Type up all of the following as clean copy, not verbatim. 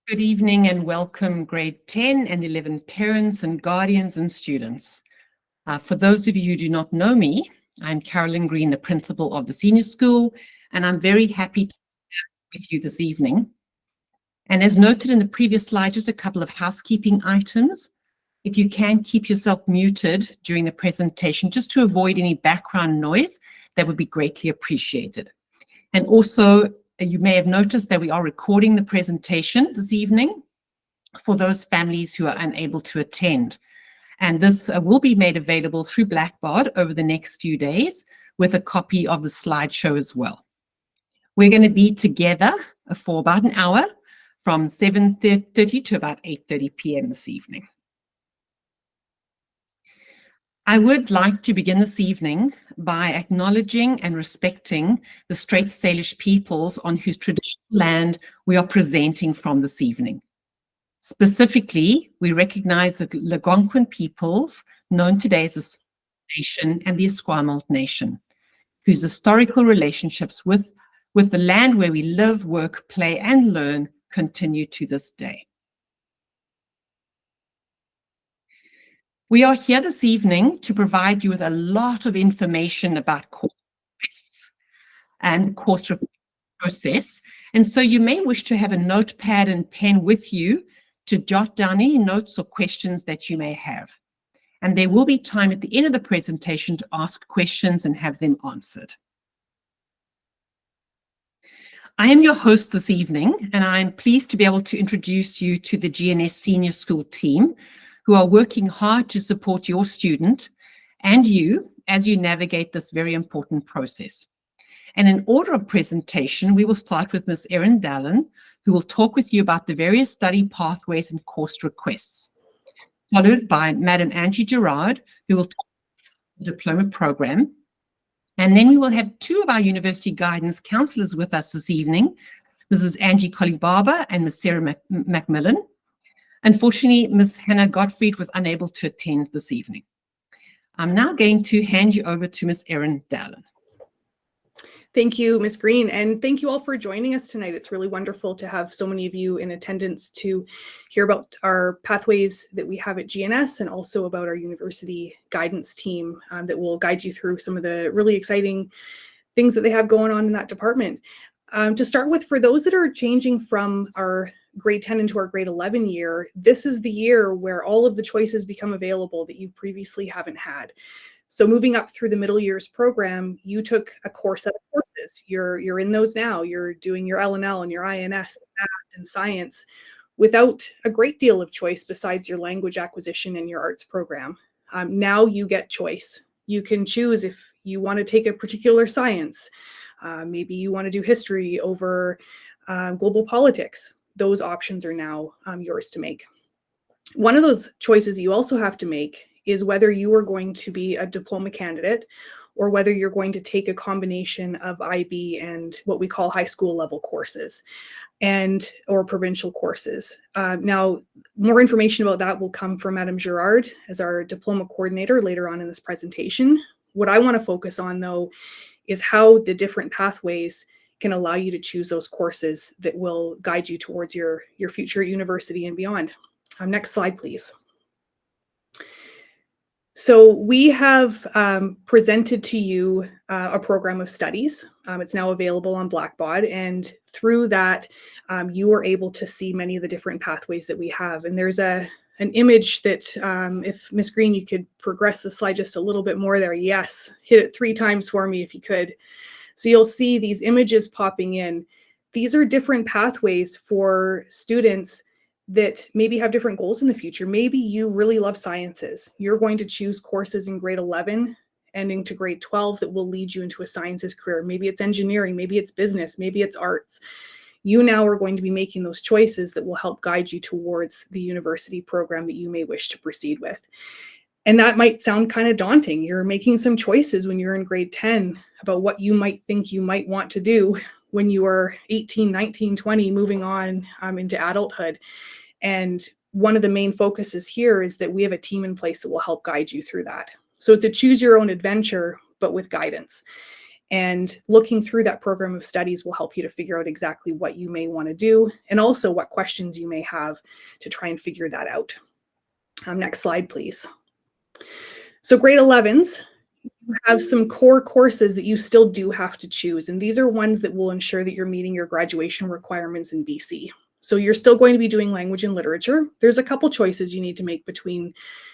Good evening and welcome grade 10 and 11 parents and guardians and students. For those of you who do not know me, I'm Carolyn Green, the principal of the senior school, and I'm very happy to be with you this evening. And as noted in the previous slide, just a couple of housekeeping items. If you can keep yourself muted during the presentation, just to avoid any background noise, that would be greatly appreciated. And also, you may have noticed that we are recording the presentation this evening for those families who are unable to attend. And this will be made available through Blackboard over the next few days with a copy of the slideshow as well. We're going to be together for about an hour from 7:30 to about 8:30 p.m. this evening. I would like to begin this evening by acknowledging and respecting the Strait Salish peoples on whose traditional land we are presenting from this evening. Specifically, we recognize the Algonquin peoples, known today as the Sauk Nation and the Esquimalt Nation, whose historical relationships with the land where we live, work, play, and learn continue to this day. We are here this evening to provide you with a lot of information about course requests and course process. And so you may wish to have a notepad and pen with you to jot down any notes or questions that you may have. And there will be time at the end of the presentation to ask questions and have them answered. I am your host this evening, and I'm pleased to be able to introduce you to the GNS Senior School team, who are working hard to support your student and you as you navigate this very important process. And in order of presentation, we will start with Ms. Erin Dallin, who will talk with you about the various study pathways and course requests, followed by Madam Angie Gerard, who will talk about the diploma program. And then we will have two of our university guidance counselors with us this evening, Mrs. Angie Colley-Barber and Ms. Sarah Macmillan. Unfortunately, Ms. Hannah Gottfried was unable to attend this evening. I'm now going to hand you over to Ms. Erin Dallin. Thank you, Ms. Green, and thank you all for joining us tonight. It's really wonderful to have so many of you in attendance to hear about our pathways that we have at GNS and also about our university guidance team that will guide you through some of the really exciting things that they have going on in that department. To start with, for those that are changing from our grade 10 into our grade 11 year, this is the year where all of the choices become available that you previously haven't had. So moving up through the middle years program, you took a course set of courses. You're in those now. You're doing your L&L and your INS, math and science, without a great deal of choice besides your language acquisition and your arts program. Now you get choice. You can choose if you want to take a particular science. Maybe you want to do history over global politics. Those options are now yours to make. One of those choices you also have to make is whether you are going to be a diploma candidate or whether you're going to take a combination of IB and what we call high school level courses or provincial courses. Now, more information about that will come from Madame Gerard as our diploma coordinator later on in this presentation. What I want to focus on, though, is how the different pathways can allow you to choose those courses that will guide you towards your future university and beyond. Next slide, please. So we have presented to you a program of studies. It's now available on Blackboard, and through that, you are able to see many of the different pathways that we have. And there's an image that, if Ms. Green, you could progress the slide just a little bit more there. Yes, hit it 3 times for me if you could. So you'll see these images popping in. These are different pathways for students that maybe have different goals in the future. Maybe you really love sciences. You're going to choose courses in grade 11 ending to grade 12 that will lead you into a sciences career. Maybe it's engineering, maybe it's business, maybe it's arts. You now are going to be making those choices that will help guide you towards the university program that you may wish to proceed with. And that might sound kind of daunting. You're making some choices when you're in grade 10 about what you might think you might want to do when you are 18, 19, 20, moving on into adulthood. And one of the main focuses here is that we have a team in place that will help guide you through that. So it's a choose your own adventure, but with guidance. And looking through that program of studies will help you to figure out exactly what you may want to do and also what questions you may have to try and figure that out. Next slide, please. So grade 11s have some core courses that you still do have to choose. And these are ones that will ensure that you're meeting your graduation requirements in BC. So you're still going to be doing language and literature. There's a couple choices you need to make between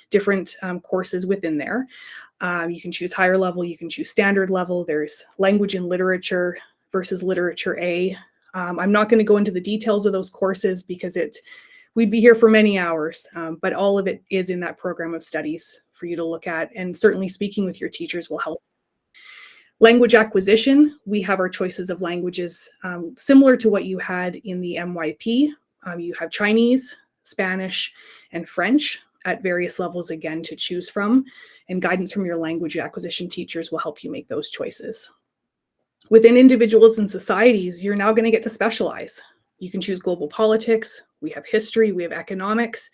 different courses within there. You can choose higher level, you can choose standard level. There's language and literature versus literature A. I'm not going to go into the details of those courses because we'd be here for many hours, but all of it is in that program of studies for you to look at, and certainly speaking with your teachers will help. Language acquisition, we have our choices of languages similar to what you had in the MYP. You have Chinese, Spanish, and French at various levels, again, to choose from, and guidance from your language acquisition teachers will help you make those choices. Within individuals and societies, you're now going to get to specialize. You can choose global politics, we have history, we have economics,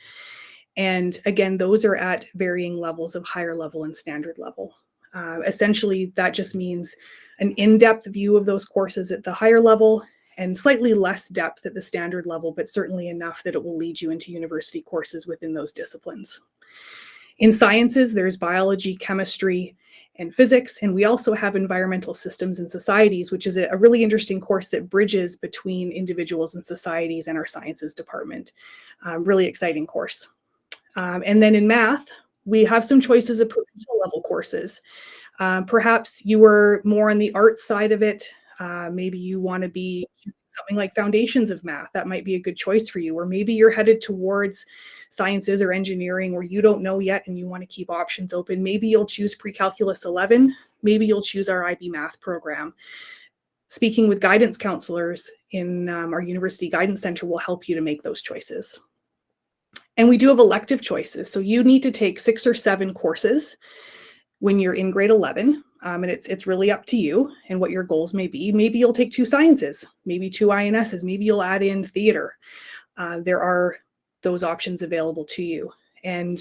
and again, those are at varying levels of higher level and standard level. Essentially, that just means an in-depth view of those courses at the higher level and slightly less depth at the standard level, but certainly enough that it will lead you into university courses within those disciplines. In sciences, there's biology, chemistry, and physics, and we also have environmental systems and societies, which is a really interesting course that bridges between individuals and societies and our sciences department. Really exciting course. And then in math, we have some choices of provincial level courses. Perhaps you were more on the art side of it. Maybe you want to be something like foundations of math. That might be a good choice for you. Or maybe you're headed towards sciences or engineering where you don't know yet and you want to keep options open. Maybe you'll choose Pre-Calculus 11. Maybe you'll choose our IB Math program. Speaking with guidance counselors in our University Guidance Center will help you to make those choices. And we do have elective choices. So you need to take 6 or 7 courses when you're in grade 11. And it's really up to you and what your goals may be. Maybe you'll take 2 sciences, maybe 2 INSs, maybe you'll add in theater. There are those options available to you. And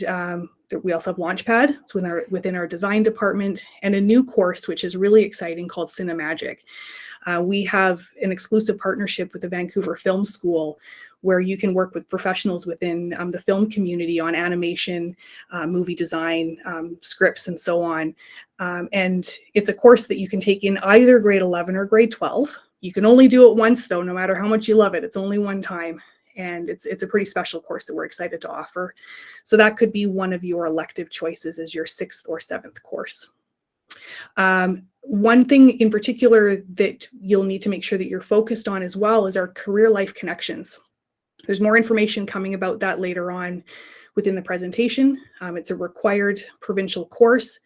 we also have Launchpad. It's within our design department, and a new course, which is really exciting, called Cinemagic. We have an exclusive partnership with the Vancouver Film School, where you can work with professionals within the film community on animation, movie design, scripts, and so on. And it's a course that you can take in either grade 11 or grade 12. You can only do it once, though, no matter how much you love it. It's only one time. And it's a pretty special course that we're excited to offer. So that could be one of your elective choices as your 6th or 7th course. One thing in particular that you'll need to make sure that you're focused on as well is our career life connections. There's more information coming about that later on within the presentation. It's a required provincial course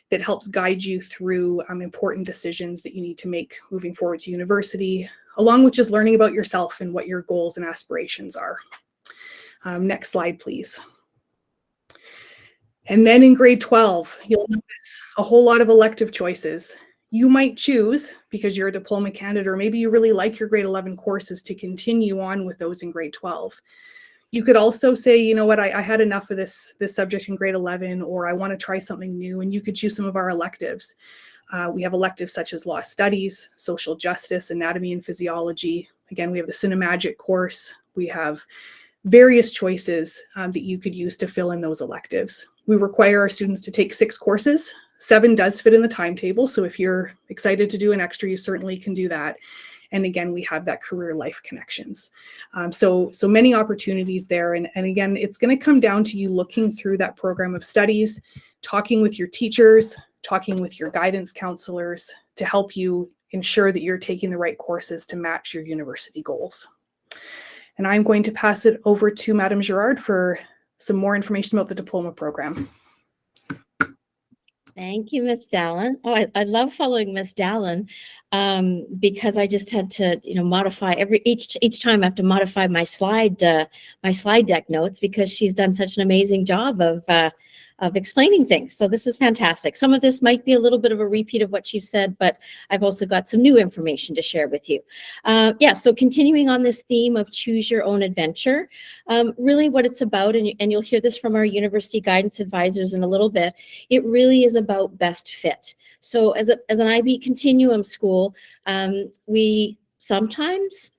that helps guide you through important decisions that you need to make moving forward to university, along with just learning about yourself and what your goals and aspirations are. Next slide, please. And then in grade 12, you'll notice a whole lot of elective choices. You might choose, because you're a diploma candidate, or maybe you really like your grade 11 courses, to continue on with those in grade 12. You could also say, you know what, I had enough of this subject in grade 11, or I want to try something new, and you could choose some of our electives. We have electives such as law studies, social justice, anatomy and physiology. Again, we have the Cinemagic course. We have various choices that you could use to fill in those electives. We require our students to take 6 courses. 7 does fit in the timetable, so if you're excited to do an extra, you certainly can do that. And again, we have that career life connections. So many opportunities there. And again, it's going to come down to you looking through that program of studies, talking with your teachers, talking with your guidance counselors to help you ensure that you're taking the right courses to match your university goals. And I'm going to pass it over to Madame Girard for some more information about the diploma program. Thank you, Ms. Dallin. Oh, I love following Ms. Dallin because I just had to, modify each time I have to modify my slide deck notes because she's done such an amazing job of of explaining things. So this is fantastic. Some of this might be a little bit of a repeat of what she said, but I've also got some new information to share with you. Yeah, so continuing on this theme of choose your own adventure, really what it's about, and you'll hear this from our university guidance advisors in a little bit, it really is about best fit. So as an IB continuum school, we sometimes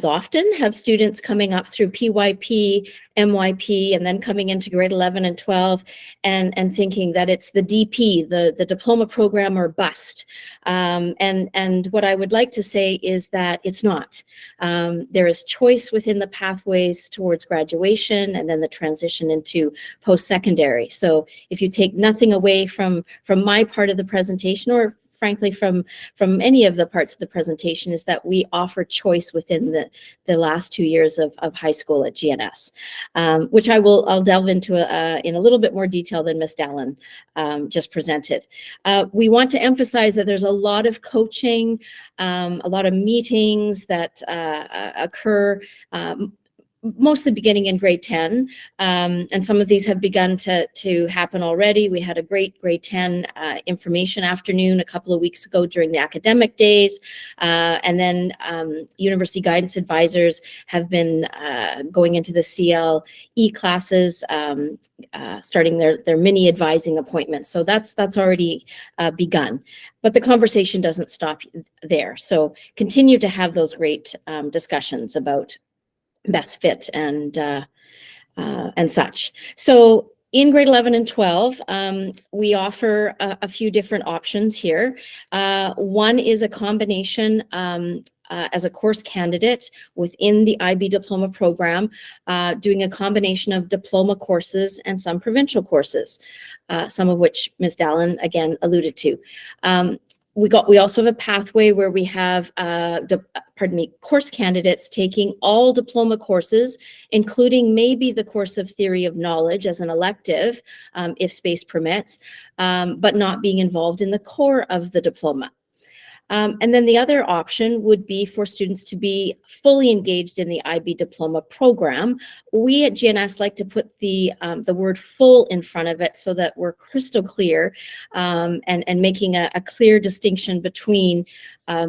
often have students coming up through PYP, MYP, and then coming into grade 11 and 12 and thinking that it's the DP, the diploma program or bust. And what I would like to say is that it's not. There is choice within the pathways towards graduation and then the transition into post-secondary. So if you take nothing away from my part of the presentation, or frankly from any of the parts of the presentation, is that we offer choice within the last 2 years of high school at GNS, which I'll delve into in a little bit more detail than Ms. Dallin just presented. We want to emphasize that there's a lot of coaching, a lot of meetings that occur mostly beginning in grade 10, and some of these have begun to happen already. We had a great grade 10 information afternoon a couple of weeks ago during the academic days, and then university guidance advisors have been going into the CLE classes, starting their mini advising appointments. So that's already begun, but the conversation doesn't stop there. So continue to have those great discussions about best fit and such. So in grade 11 and 12, we offer a few different options here. One is a combination as a course candidate within the IB diploma program, doing a combination of diploma courses and some provincial courses, some of which Ms. Dallin again alluded to. We also have a pathway where we have course candidates taking all diploma courses, including maybe the course of theory of knowledge as an elective, if space permits, but not being involved in the core of the diploma. And then the other option would be for students to be fully engaged in the IB diploma program. We at GNS like to put the word full in front of it so that we're crystal clear, and making a clear distinction between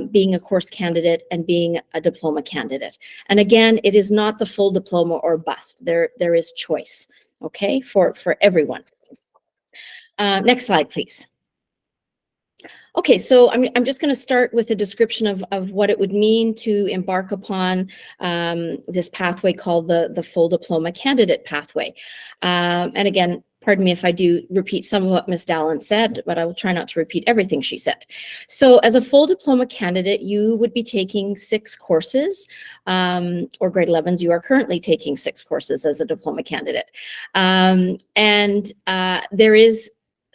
being a course candidate and being a diploma candidate. And again, it is not the full diploma or bust. There is choice, okay, for everyone. Next slide, please. Okay, so I'm just going to start with a description of what it would mean to embark upon this pathway called the full diploma candidate pathway. And again, pardon me if I do repeat some of what Ms. Dallin said, but I will try not to repeat everything she said. So as a full diploma candidate, you would be taking 6 courses, or grade 11s, you are currently taking 6 courses as a diploma candidate. And there is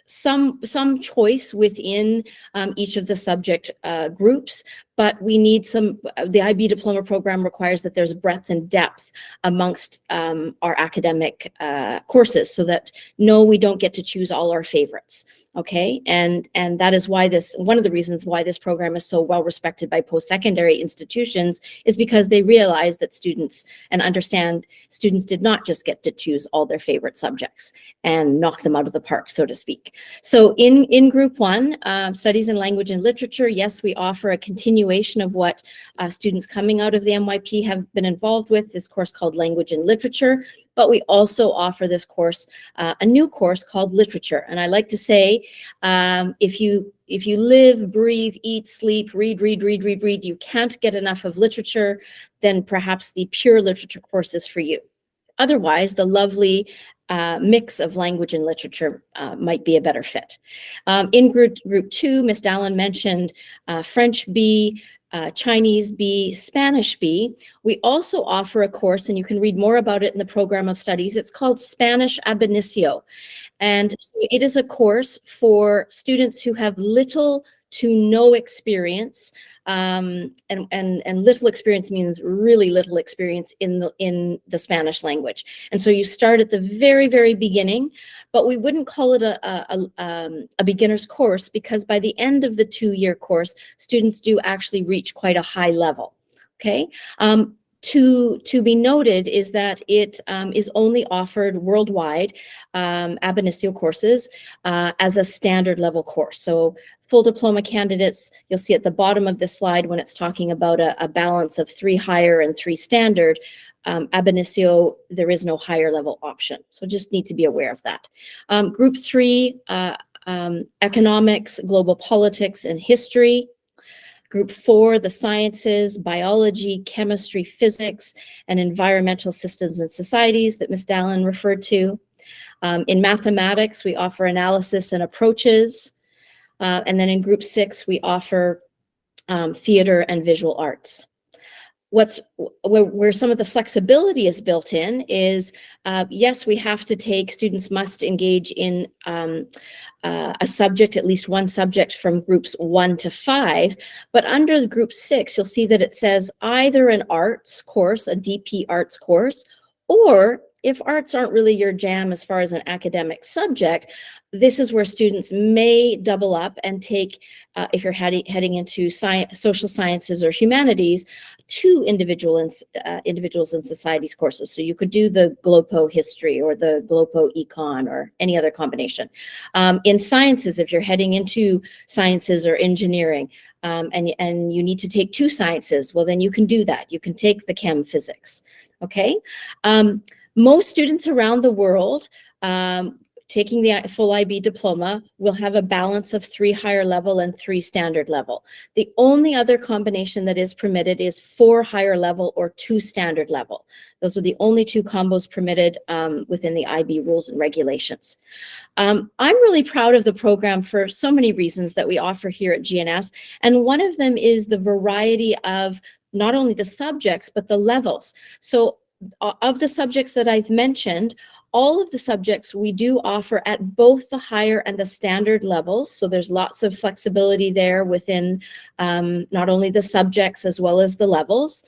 some choice within each of the subject groups, but we need the IB diploma program requires that there's breadth and depth amongst our academic courses, so that no, we don't get to choose all our favorites. Okay, and that is why one of the reasons why this program is so well respected by post-secondary institutions is because they realize that students did not just get to choose all their favorite subjects and knock them out of the park, so to speak. So in group 1, studies in language and literature, yes, we offer a continuation of what students coming out of the MYP have been involved with, this course called language and literature, but we also offer this course, a new course called literature. And I like to say, if you live, breathe, eat, sleep, read, you can't get enough of literature, then perhaps the pure literature course is for you. Otherwise, the lovely mix of language and literature might be a better fit. In group 2, Ms. Dallin mentioned French B, Chinese B, Spanish B. We also offer a course, and you can read more about it in the program of studies. It's called Spanish Ab Inicio. And so it is a course for students who have little to no experience, and little experience means really little experience in the Spanish language. And so you start at the very, very beginning, but we wouldn't call it a beginner's course, because by the end of the 2-year course, students do actually reach quite a high level. Okay. To be noted is that it is only offered worldwide, ab initio courses, as a standard level course. So full diploma candidates, you'll see at the bottom of this slide when it's talking about a balance of 3 higher and 3 standard, ab initio, there is no higher level option. So just need to be aware of that. Group 3, economics, global politics, and history. Group 4, the sciences, biology, chemistry, physics, and environmental systems and societies that Ms. Dallin referred to. In mathematics, we offer analysis and approaches. And then in group 6, we offer theater and visual arts. Where some of the flexibility is built in is, yes, we have to take, students must engage in a subject, at least one subject from groups 1 to 5, but under group 6, you'll see that it says either an arts course, a DP arts course, or if arts aren't really your jam as far as an academic subject, this is where students may double up and take, if you're heading into science, social sciences or humanities, 2 individuals and societies courses. So you could do the GLOPO history or the GLOPO econ or any other combination. In sciences, if you're heading into sciences or engineering, and you need to take 2 sciences, well, then you can do that. You can take the chem physics, okay? Most students around the world taking the full IB diploma will have a balance of 3 higher level and 3 standard level. The only other combination that is permitted is 4 higher level or 2 standard level. Those are the only 2 combos permitted within the IB rules and regulations. I'm really proud of the program for so many reasons that we offer here at GNS, and one of them is the variety of not only the subjects, but the levels. So of the subjects that I've mentioned, all of the subjects we do offer at both the higher and the standard levels. So there's lots of flexibility there within not only the subjects as well as the levels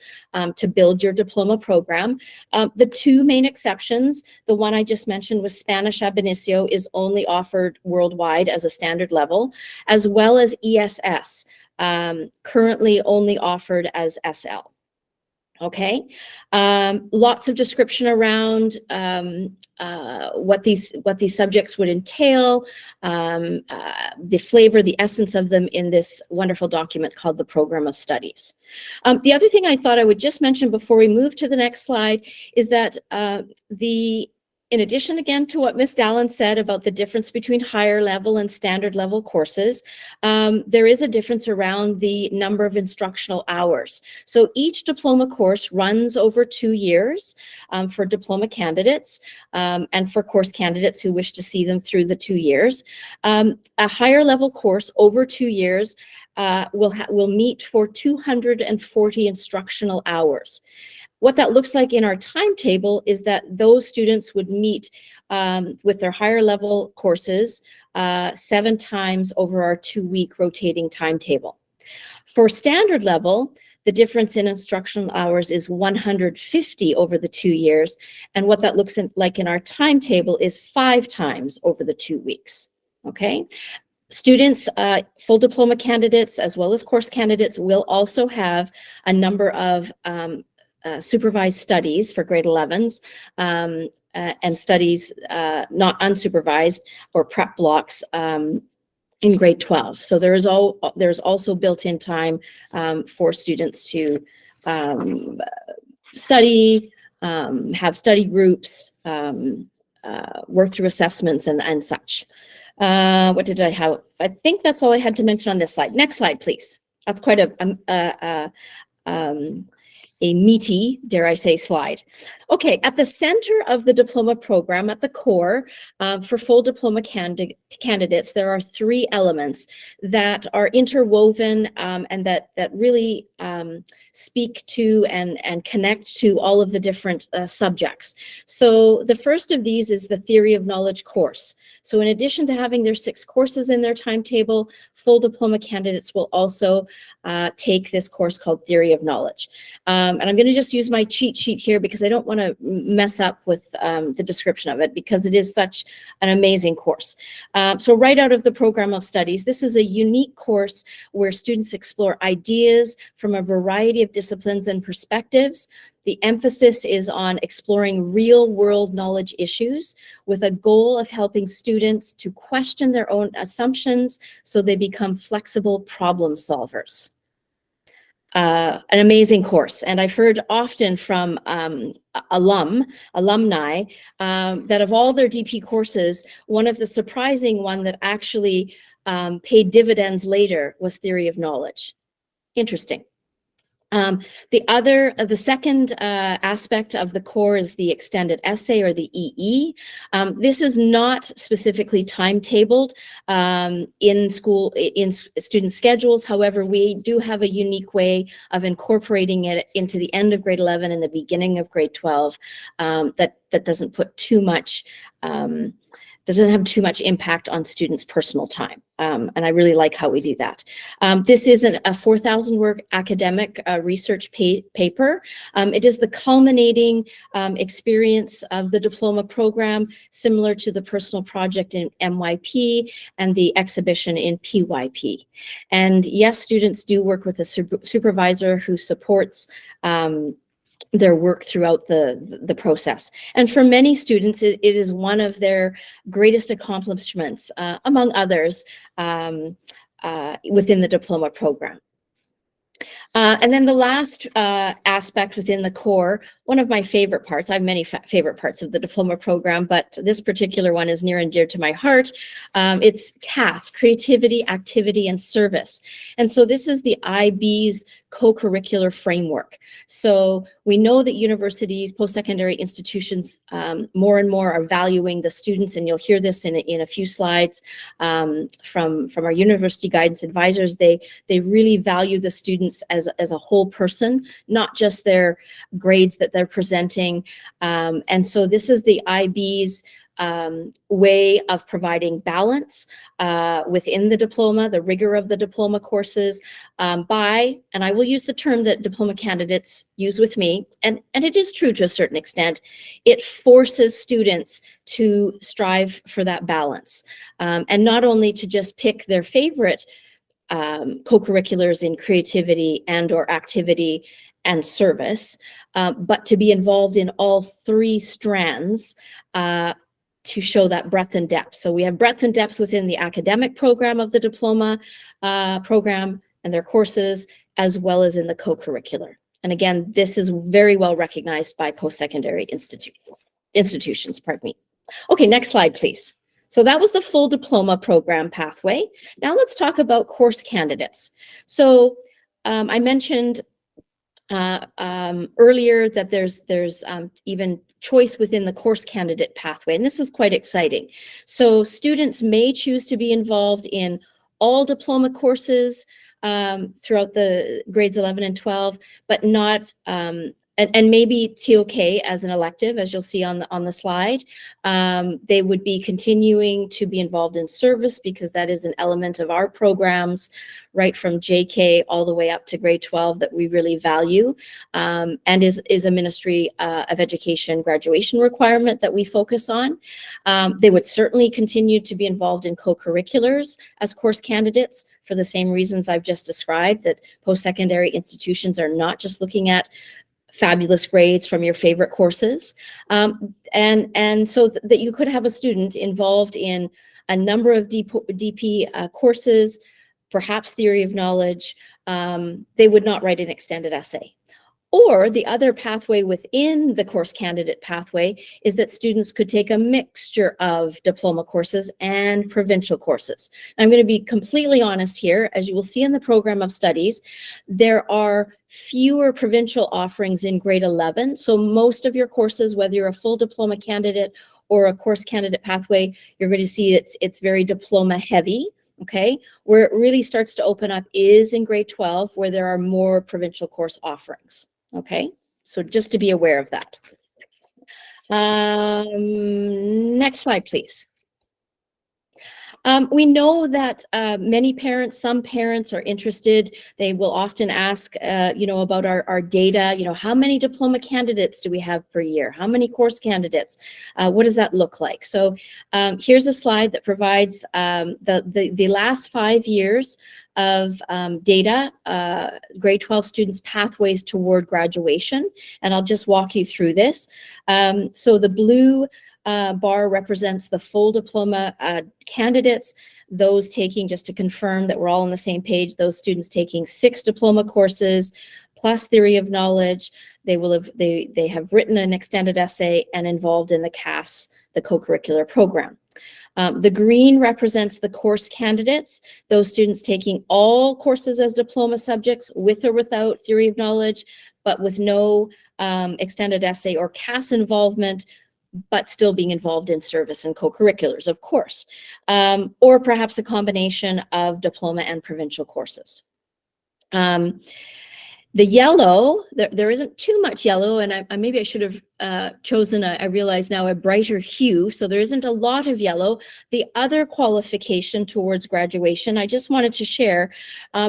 to build your diploma program. The 2 main exceptions, the one I just mentioned was Spanish ab initio, is only offered worldwide as a standard level, as well as ESS, currently only offered as SL. Okay, lots of description around what these subjects would entail, the flavor, the essence of them in this wonderful document called the Program of Studies. The other thing I thought I would just mention before we move to the next slide is that in addition, again, to what Ms. Dallin said about the difference between higher level and standard level courses, there is a difference around the number of instructional hours. So each diploma course runs over 2 years for diploma candidates and for course candidates who wish to see them through the 2 years. A higher level course over 2 years will meet for 240 instructional hours. What that looks like in our timetable is that those students would meet with their higher level courses 7 times over our 2-week rotating timetable. For standard level, the difference in instructional hours is 150 over the 2 years. And what that looks like in our timetable is 5 times over the 2 weeks, okay? Students, full diploma candidates, as well as course candidates, will also have a number of supervised studies for grade 11s and studies not unsupervised or prep blocks in grade 12. So there's also built-in time for students to study, have study groups, work through assessments and such. What did I have? I think that's all I had to mention on this slide. Next slide, please. That's quite a meaty, dare I say, slide. Okay, at the center of the diploma program, at the core, for full diploma candidates, there are 3 elements that are interwoven and that really speak to and connect to all of the different subjects. So the first of these is the Theory of Knowledge course. So in addition to having their 6 courses in their timetable, full diploma candidates will also take this course called Theory of Knowledge. And I'm going to just use my cheat sheet here because I don't want want to mess up with the description of it because it is such an amazing course. So right out of the program of studies, this is a unique course where students explore ideas from a variety of disciplines and perspectives. The emphasis is on exploring real-world knowledge issues with a goal of helping students to question their own assumptions so they become flexible problem solvers. An amazing course, and I've heard often from alumni that of all their DP courses, one of the surprising one that actually paid dividends later was theory of knowledge. Interesting. The second aspect of the core is the extended essay, or the EE. This is not specifically timetabled in student schedules. However, we do have a unique way of incorporating it into the end of grade 11 and the beginning of grade 12 that doesn't put too much doesn't have too much impact on students' personal time. And I really like how we do that. This isn't a 4,000 word academic research paper. It is the culminating experience of the diploma program, similar to the personal project in MYP and the exhibition in PYP. And yes, students do work with a supervisor who supports their work throughout the process. And for many students, it is one of their greatest accomplishments, among others, within the diploma program. And then the last aspect within the core, one of my favorite parts, I have many favorite parts of the diploma program, but this particular one is near and dear to my heart. It's CAS, Creativity, Activity, and Service. And so this is the IB's co-curricular framework. So we know that universities, post-secondary institutions, more and more are valuing the students, and you'll hear this in a few slides from our university guidance advisors. They really value the students as a whole person, not just their grades that they're presenting. And so this is the IB's way of providing balance within the diploma, the rigor of the diploma courses and I will use the term that diploma candidates use with me, and it is true to a certain extent, it forces students to strive for that balance. And not only to just pick their favorite co-curriculars in creativity and or activity and service, but to be involved in all three strands to show that breadth and depth. So we have breadth and depth within the academic program of the diploma program and their courses, as well as in the co-curricular. And again, this is very well recognized by post-secondary institutions, pardon me. Okay, next slide, please. So that was the full diploma program pathway. Now let's talk about course candidates. So I mentioned earlier that there's even choice within the course candidate pathway, and this is quite exciting. So students may choose to be involved in all diploma courses throughout the grades 11 and 12, but not and maybe TOK as an elective, as you'll see on the slide. They would be continuing to be involved in service because that is an element of our programs, right from JK all the way up to grade 12 that we really value, and is a Ministry of Education graduation requirement that we focus on. They would certainly continue to be involved in co-curriculars as course candidates for the same reasons I've just described, that post-secondary institutions are not just looking at fabulous grades from your favorite courses, and so that you could have a student involved in a number of DP courses, perhaps theory of knowledge. They would not write an extended essay. Or the other pathway within the course candidate pathway is that students could take a mixture of diploma courses and provincial courses. I'm going to be completely honest here. As you will see in the program of studies, there are fewer provincial offerings in grade 11. So most of your courses, whether you're a full diploma candidate or a course candidate pathway, you're going to see it's very diploma heavy. Okay, where it really starts to open up is in grade 12, where there are more provincial course offerings. Okay, so just to be aware of that. Next slide, please. We know that some parents are interested. They will often ask, about our data. How many diploma candidates do we have per year? How many course candidates? What does that look like? So here's a slide that provides the last 5 years of data, grade 12 students' pathways toward graduation. And I'll just walk you through this. So the blue bar represents the full diploma candidates, those taking, just to confirm that we're all on the same page, those students taking 6 diploma courses plus theory of knowledge. They have written an extended essay and involved in the CAS, the co-curricular program. The green represents the course candidates, those students taking all courses as diploma subjects with or without theory of knowledge, but with no extended essay or CAS involvement, but still being involved in service and co-curriculars, of course, or perhaps a combination of diploma and provincial courses. The yellow, there isn't too much yellow, and maybe I should have chosen, I realize now, a brighter hue, so there isn't a lot of yellow. The other qualification towards graduation, I just wanted to share,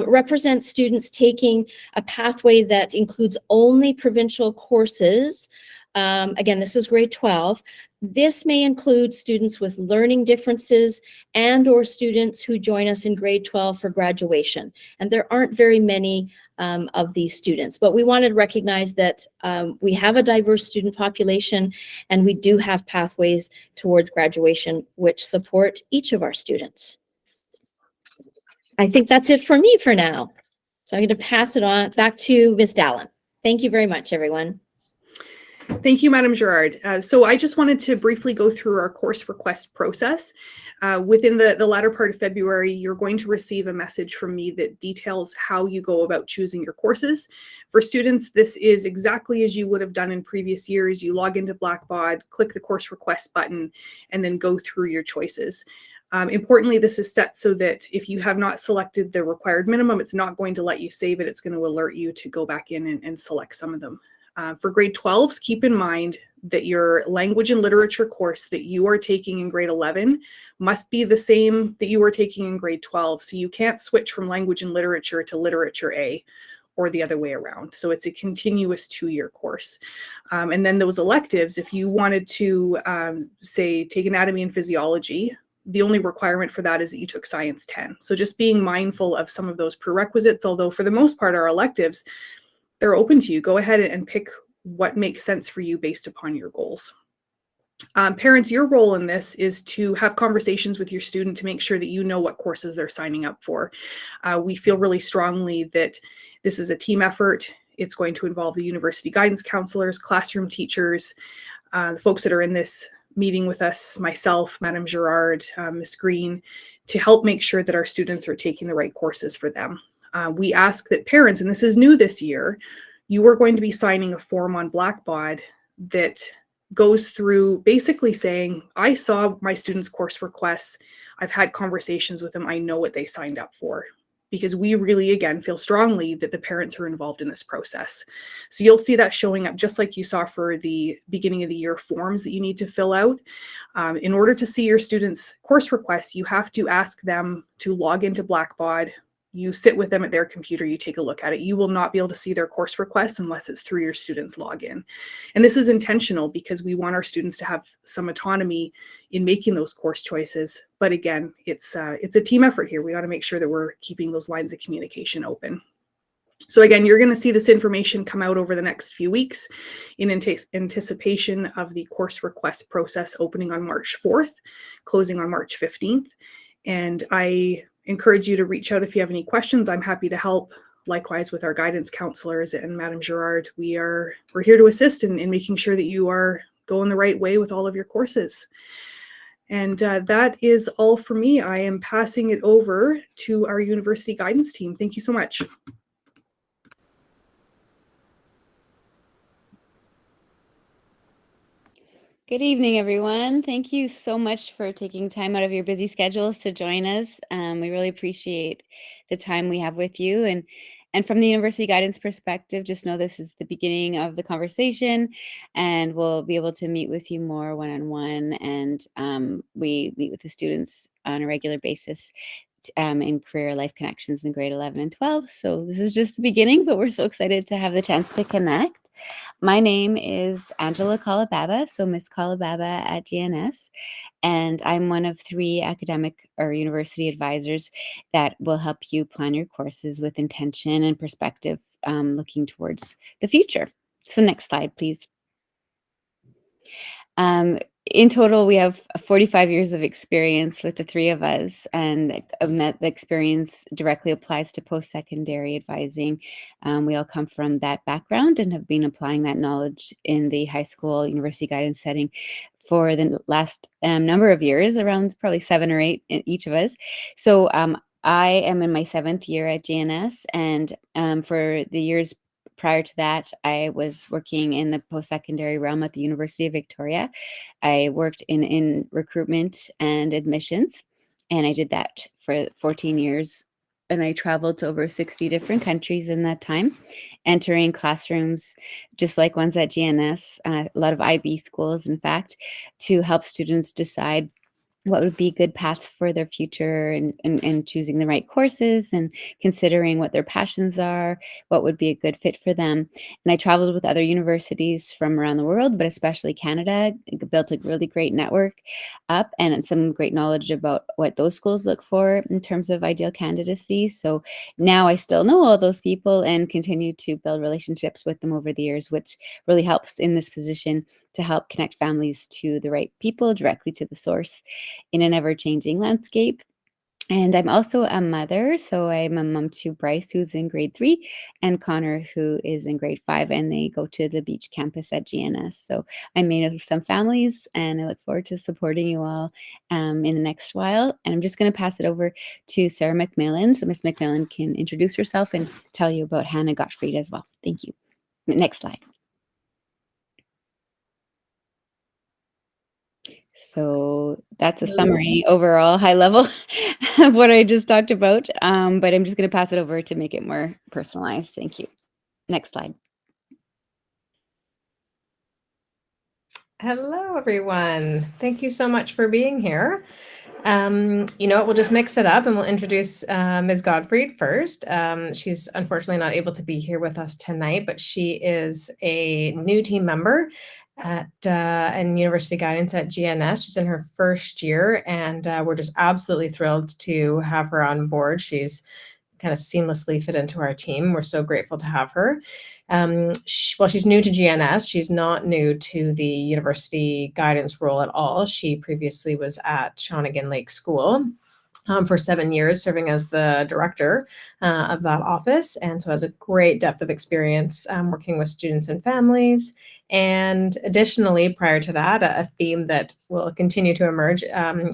represents students taking a pathway that includes only provincial courses. Again, this is grade 12. This may include students with learning differences and/or students who join us in grade 12 for graduation. And there aren't very many of these students, but we wanted to recognize that we have a diverse student population and we do have pathways towards graduation which support each of our students. I think that's it for me for now. So I'm going to pass it on back to Ms. Dallin. Thank you very much, everyone. Thank you, Madam Girard. So I just wanted to briefly go through our course request process. Within the latter part of February, you're going to receive a message from me that details how you go about choosing your courses. For students, this is exactly as you would have done in previous years. You log into Blackbaud, click the course request button, and then go through your choices. Importantly, this is set so that if you have not selected the required minimum, it's not going to let you save it. It's going to alert you to go back in and select some of them. For grade 12s, keep in mind that your language and literature course that you are taking in grade 11 must be the same that you are taking in grade 12. So you can't switch from language and literature to literature A or the other way around. So it's a continuous 2-year course. And then those electives, if you wanted to, say, take anatomy and physiology, the only requirement for that is that you took Science 10. So just being mindful of some of those prerequisites, although for the most part, our electives, they're open to you. Go ahead and pick what makes sense for you based upon your goals. Parents, your role in this is to have conversations with your student to make sure that you know what courses they're signing up for. We feel really strongly that this is a team effort. It's going to involve the university guidance counselors, classroom teachers, the folks that are in this meeting with us, myself, Madam Girard, Ms. Green, to help make sure that our students are taking the right courses for them. We ask that parents, and this is new this year, you are going to be signing a form on Blackbaud that goes through basically saying, I saw my students' course requests, I've had conversations with them, I know what they signed up for. Because we really, again, feel strongly that the parents are involved in this process. So you'll see that showing up just like you saw for the beginning of the year forms that you need to fill out. In order to see your students' course requests, you have to ask them to log into Blackbaud. You sit with them at their computer, you take a look at it. You will not be able to see their course requests unless it's through your student's login. And this is intentional because we want our students to have some autonomy in making those course choices. But again, it's a team effort here. We got to make sure that we're keeping those lines of communication open. So again, you're going to see this information come out over the next few weeks in anticipation of the course request process opening on March 4th, closing on March 15th. And I encourage you to reach out if you have any questions. I'm happy to help. Likewise with our guidance counselors and Madam Girard, we're here to assist in making sure that you are going the right way with all of your courses. And that is all for me. I am passing it over to our university guidance team. Thank you so much. Good evening, everyone. Thank you so much for taking time out of your busy schedules to join us. We really appreciate the time we have with you. And And from the university guidance perspective, just know this is the beginning of the conversation, and we'll be able to meet with you more one-on-one. And we meet with the students on a regular basis in career life connections in grade 11 and 12. So this is just the beginning, but we're so excited to have the chance to connect. My name is Angela Kalababa, so Miss Kalababa at GNS, and I'm one of 3 academic or university advisors that will help you plan your courses with intention and perspective, looking towards the future. So next slide, please. In total, we have 45 years of experience with the 3 of us, and that the experience directly applies to post-secondary advising. We all come from that background and have been applying that knowledge in the high school university guidance setting for the last number of years, around probably 7 or 8 in each of us. So I am in my 7th year at GNS, and for the years prior to that, I was working in the post-secondary realm at the University of Victoria. I worked in recruitment and admissions, and I did that for 14 years. And I traveled to over 60 different countries in that time, entering classrooms just like ones at GNS, a lot of IB schools, in fact, to help students decide what would be good paths for their future, and choosing the right courses and considering what their passions are, what would be a good fit for them. And I traveled with other universities from around the world, but especially Canada, built a really great network up and some great knowledge about what those schools look for in terms of ideal candidacy. So now I still know all those people and continue to build relationships with them over the years, which really helps in this position to help connect families to the right people directly to the source in an ever-changing landscape. And I'm also a mother, so I'm a mom to Bryce, who's in grade 3, and Connor, who is in grade 5, and they go to the beach campus at GNS. So I made up some families, and I look forward to supporting you all in the next while. And I'm just going to pass it over to Sarah McMillan, so Miss McMillan can introduce herself and tell you about Hannah Gottfried as well. Thank you. Next slide. So that's a summary, overall high level of what I just talked about. But I'm just going to pass it over to make it more personalized. Thank you. Next slide. Hello, everyone. Thank you so much for being here. You know what, we'll just mix it up and we'll introduce Ms. Gottfried first. She's unfortunately not able to be here with us tonight, but she is a new team member at in University Guidance at GNS. She's in her first year, and we're just absolutely thrilled to have her on board. She's kind of seamlessly fit into our team. We're so grateful to have her. While she's new to GNS, she's not new to the university guidance role at all. She previously was at Shawnigan Lake School for 7 years, serving as the director of that office. And so has a great depth of experience working with students and families. And additionally, prior to that, a theme that will continue to emerge,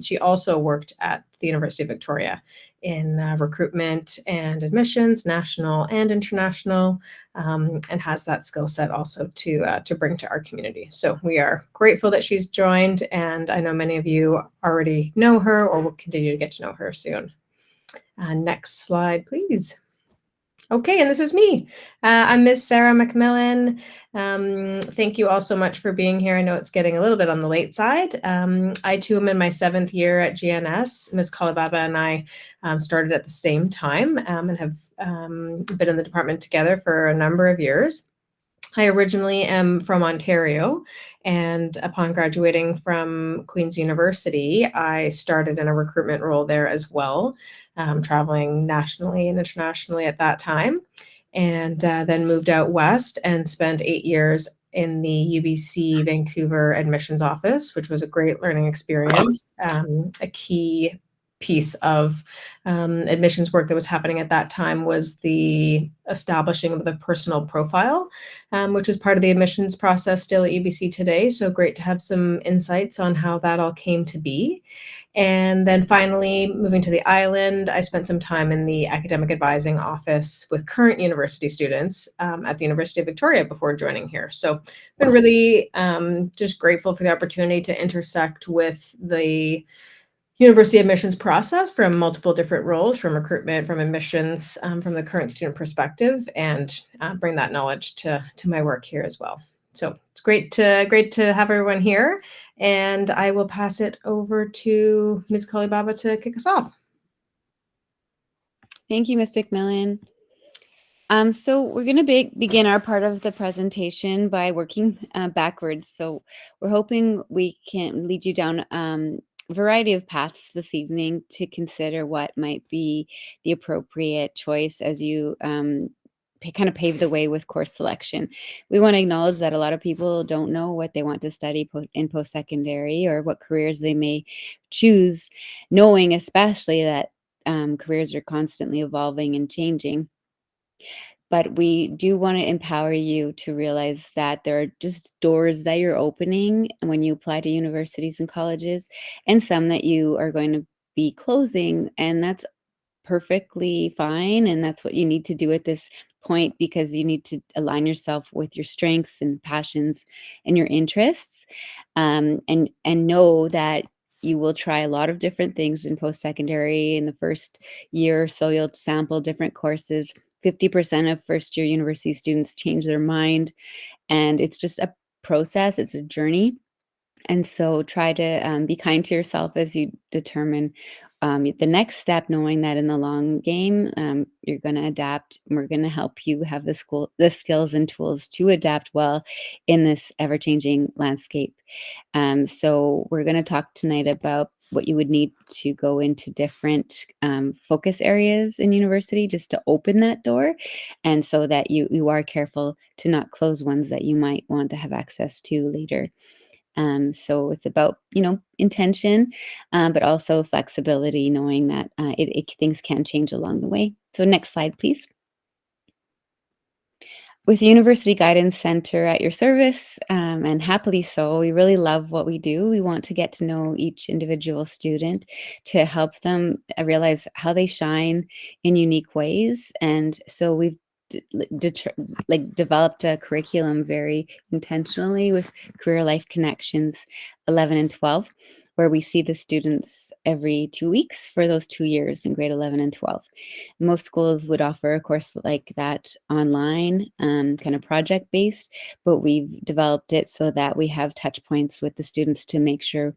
she also worked at the University of Victoria in recruitment and admissions, national and international, and has that skill set also to bring to our community. So we are grateful that she's joined, and I know many of you already know her or will continue to get to know her soon. Next slide, please. Okay, and this is me. I'm Miss Sarah McMillan. Thank you all so much for being here. I know it's getting a little bit on the late side. I too am in my 7th year at GNS. Ms. Kalababa and I started at the same time and have been in the department together for a number of years. I originally am from Ontario, and upon graduating from Queen's University, I started in a recruitment role there as well, traveling nationally and internationally at that time, and then moved out west and spent 8 years in the UBC Vancouver admissions office, which was a great learning experience. A key piece of admissions work that was happening at that time was the establishing of the personal profile, which is part of the admissions process still at UBC today. So great to have some insights on how that all came to be. And then finally, moving to the island, I spent some time in the academic advising office with current university students at the University of Victoria before joining here. So been really just grateful for the opportunity to intersect with the university admissions process from multiple different roles, from recruitment, from admissions, from the current student perspective, and bring that knowledge to my work here as well. So it's great to have everyone here, and I will pass it over to Ms. Kolibaba to kick us off. Thank you, Ms. McMillan. So we're going to begin our part of the presentation by working backwards. So we're hoping we can lead you down a variety of paths this evening to consider what might be the appropriate choice as you kind of pave the way with course selection. We want to acknowledge that a lot of people don't know what they want to study in post-secondary or what careers they may choose, knowing especially that careers are constantly evolving and changing. But we do want to empower you to realize that there are just doors that you're opening when you apply to universities and colleges, and some that you are going to be closing, and that's perfectly fine. And that's what you need to do at this point, because you need to align yourself with your strengths and passions and your interests, and know that you will try a lot of different things in post-secondary. In the first year or so, you'll sample different courses. 50% of first-year university students change their mind, and it's just a process. It's a journey. And so try to be kind to yourself as you determine the next step, knowing that in the long game, you're going to adapt. And we're going to help you have the skills and tools to adapt well in this ever-changing landscape. So we're going to talk tonight about what you would need to go into different focus areas in university just to open that door, and so that you are careful to not close ones that you might want to have access to later. So it's about, intention, but also flexibility, knowing that things can change along the way. So next slide, please. With the University Guidance Center at your service, and happily so, we really love what we do. We want to get to know each individual student to help them realize how they shine in unique ways. And so we've developed a curriculum very intentionally with Career Life Connections 11 and 12, where we see the students every 2 weeks for those 2 years in grade 11 and 12. Most schools would offer a course like that online, kind of project based, but we've developed it so that we have touch points with the students to make sure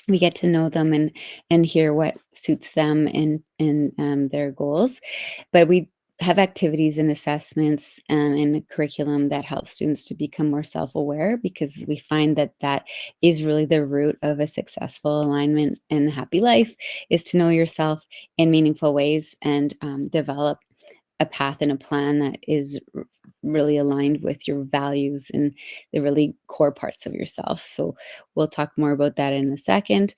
we get to know them and hear what suits them and their goals. But we have activities and assessments and a curriculum that helps students to become more self-aware, because we find that that is really the root of a successful alignment and happy life, is to know yourself in meaningful ways and develop a path and a plan that is really aligned with your values and the really core parts of yourself. So we'll talk more about that in a second.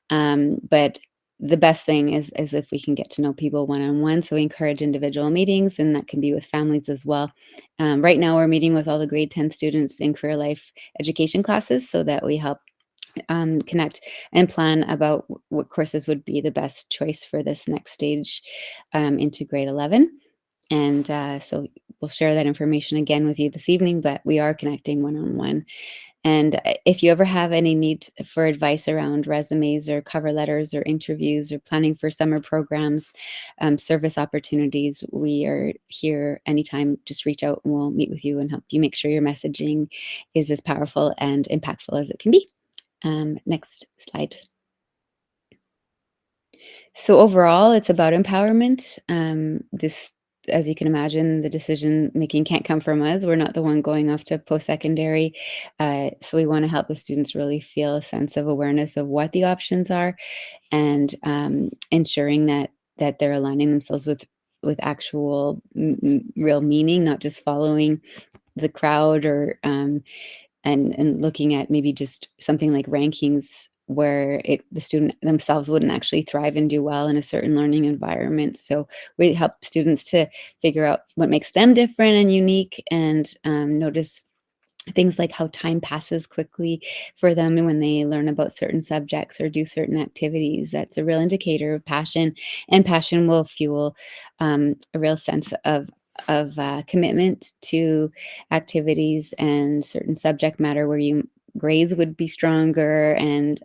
But the best thing is if we can get to know people one-on-one. So we encourage individual meetings, and that can be with families as well. Right now we're meeting with all the grade 10 students in career life education classes so that we help connect and plan about what courses would be the best choice for this next stage into grade 11. And so we'll share that information again with you this evening, but we are connecting one-on-one. And if you ever have any need for advice around resumes or cover letters or interviews or planning for summer programs, service opportunities, we are here anytime. Just reach out and we'll meet with you and help you make sure your messaging is as powerful and impactful as it can be. Next slide. So overall, it's about empowerment. As you can imagine, the decision making can't come from us. We're not the one going off to post-secondary. So we want to help the students really feel a sense of awareness of what the options are, and ensuring that they're aligning themselves with actual real meaning, not just following the crowd or and looking at maybe just something like rankings where the student themselves wouldn't actually thrive and do well in a certain learning environment. So we help students to figure out what makes them different and unique, and notice things like how time passes quickly for them when they learn about certain subjects or do certain activities. That's a real indicator of passion, and passion will fuel a real sense of commitment to activities and certain subject matter where you grades would be stronger, and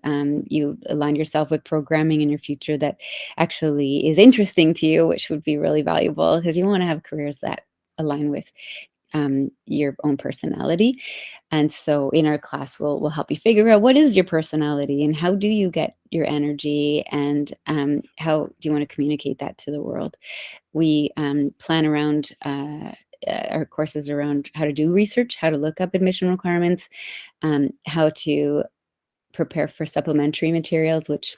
you align yourself with programming in your future that actually is interesting to you, which would be really valuable because you want to have careers that align with your own personality. And so in our class, we'll help you figure out what is your personality and how do you get your energy, and how do you want to communicate that to the world. We plan around our courses around how to do research, how to look up admission requirements, how to prepare for supplementary materials, which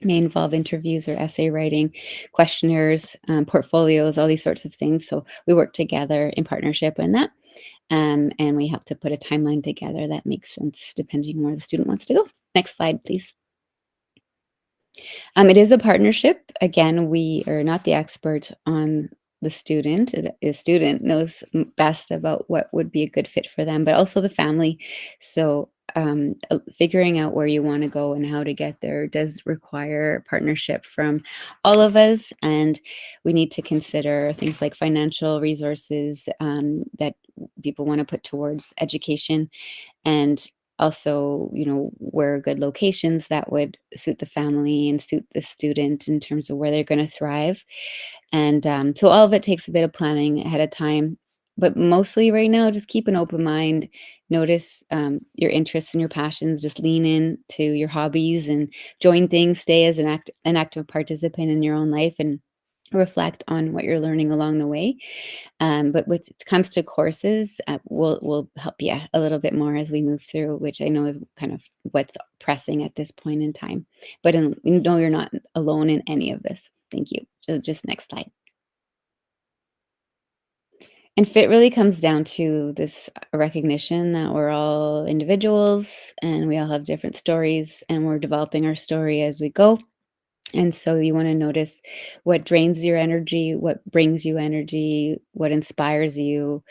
may involve interviews or essay writing, questionnaires, portfolios, all these sorts of things. So we work together in partnership in that. And we help to put a timeline together that makes sense depending on where the student wants to go. Next slide, please. It is a partnership. Again, we are not the expert on the student. The student knows best about what would be a good fit for them, but also the family. So figuring out where you want to go and how to get there does require partnership from all of us. And we need to consider things like financial resources that people want to put towards education, and also, where are good locations that would suit the family and suit the student in terms of where they're going to thrive. And so all of it takes a bit of planning ahead of time. But mostly right now, just keep an open mind. Notice your interests and your passions. Just lean in to your hobbies and join things. Stay as an active participant in your own life, and reflect on what you're learning along the way. But when it comes to courses, we'll help you a little bit more as we move through, which I know is kind of what's pressing at this point in time. But no, you're not alone in any of this. Thank you. Just next slide. And fit really comes down to this recognition that we're all individuals and we all have different stories, and we're developing our story as we go. And so you want to notice what drains your energy, what brings you energy, what inspires you.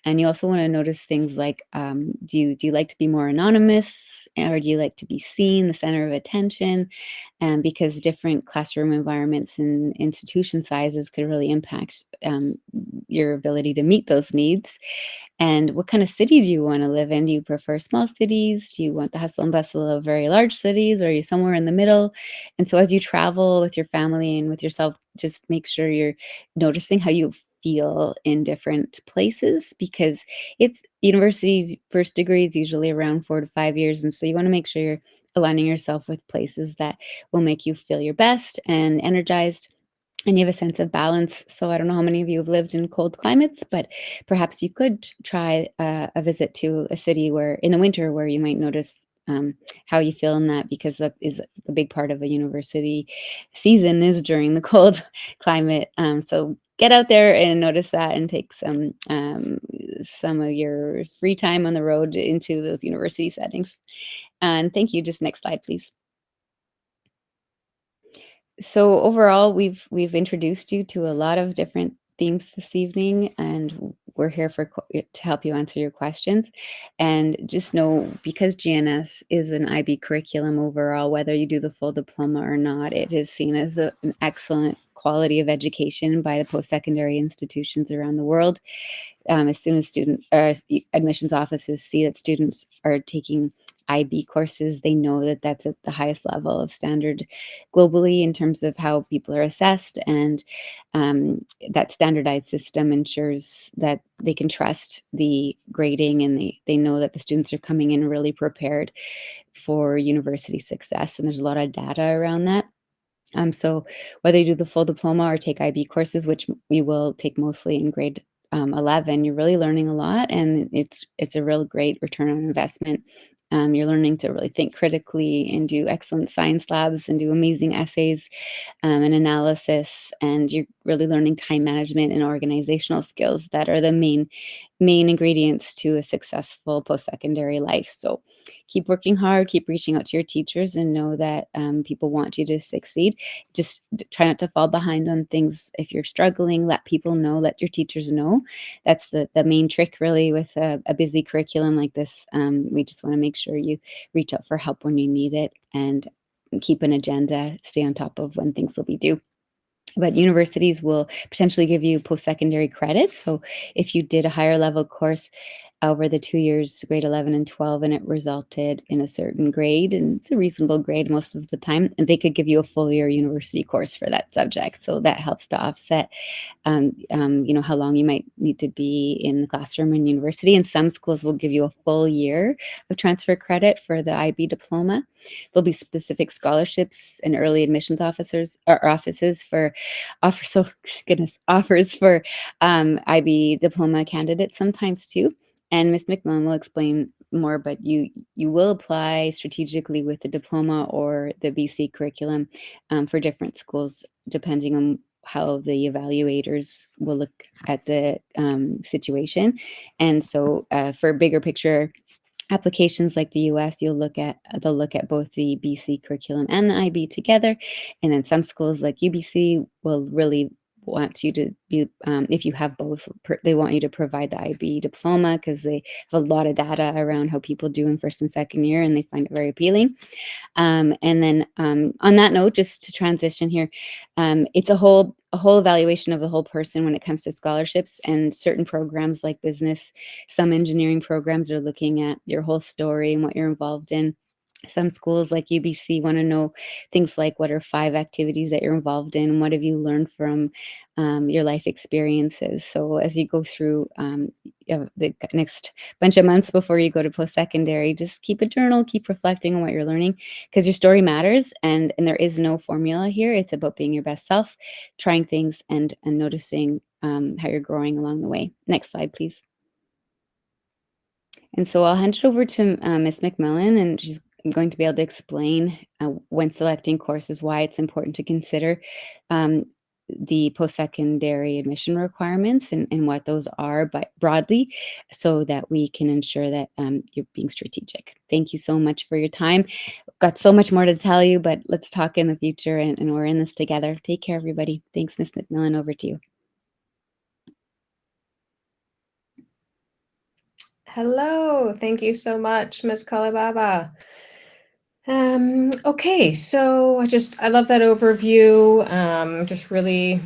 And you also want to notice things like, do you like to be more anonymous, or do you like to be seen, the center of attention? And because different classroom environments and institution sizes could really impact your ability to meet those needs. And what kind of city do you want to live in? Do you prefer small cities? Do you want the hustle and bustle of very large cities? Or are you somewhere in the middle? And so as you travel with your family and with yourself, just make sure you're noticing how you feel in different places, because it's university's first degree is usually around 4 to 5 years. And so you want to make sure you're aligning yourself with places that will make you feel your best and energized, and you have a sense of balance. So I don't know how many of you have lived in cold climates, but perhaps you could try a visit to a city where in the winter, where you might notice how you feel in that, because that is a big part of a university season is during the cold climate. So get out there and notice that, and take some of your free time on the road into those university settings. And thank you. Just next slide, please. So overall, we've introduced you to a lot of different themes this evening, and we're here to help you answer your questions. And just know, because GNS is an IB curriculum overall, whether you do the full diploma or not, it is seen as an excellent quality of education by the post-secondary institutions around the world. As soon as admissions offices see that students are taking IB courses, they know that that's at the highest level of standard globally in terms of how people are assessed. And that standardized system ensures that they can trust the grading, and they know that the students are coming in really prepared for university success. And there's a lot of data around that. So whether you do the full diploma or take IB courses, which we will take mostly in grade 11, you're really learning a lot, and it's a real great return on investment. You're learning to really think critically and do excellent science labs and do amazing essays and analysis. And you're really learning time management and organizational skills that are the main ingredients to a successful post-secondary life. So keep working hard, keep reaching out to your teachers, and know that people want you to succeed. Just try not to fall behind on things. If you're struggling, let people know, let your teachers know. That's the main trick really with a busy curriculum like this. We just want to make sure you reach out for help when you need it, and keep an agenda, stay on top of when things will be due. But universities will potentially give you post-secondary credits. So if you did a higher level course over the 2 years, grade 11 and 12, and it resulted in a certain grade, and it's a reasonable grade most of the time, and they could give you a full year university course for that subject. So that helps to offset, how long you might need to be in the classroom in university. And some schools will give you a full year of transfer credit for the IB diploma. There'll be specific scholarships and early admissions offices for offers for IB diploma candidates sometimes too. And Ms. McMillan will explain more, but you will apply strategically with the diploma or the BC curriculum for different schools, depending on how the evaluators will look at the situation. And so for bigger picture applications like the US, they'll look at both the BC curriculum and the IB together. And then some schools like UBC will really want you to be, if you have both, they want you to provide the IB diploma because they have a lot of data around how people do in first and second year, and they find it very appealing. And then on that note, just to transition here, it's a whole evaluation of the whole person when it comes to scholarships, and certain programs like business, some engineering programs are looking at your whole story and what you're involved in. Some schools like UBC want to know things like, what are 5 activities that you're involved in? What have you learned from your life experiences? So as you go through the next bunch of months before you go to post-secondary, just keep a journal, keep reflecting on what you're learning, because your story matters, and there is no formula here. It's about being your best self, trying things, and noticing how you're growing along the way. Next slide, please. And so I'll hand it over to Ms. McMillan, and she's going to be able to explain when selecting courses why it's important to consider the post-secondary admission requirements and what those are, but broadly, so that we can ensure that you're being strategic. Thank you so much for your time. Got so much more to tell you, but let's talk in the future, and we're in this together. Take care, everybody. Thanks, Ms. McMillan. Over to you. Hello, thank you so much, Ms. Kalibaba. Okay, so I love that overview. Just really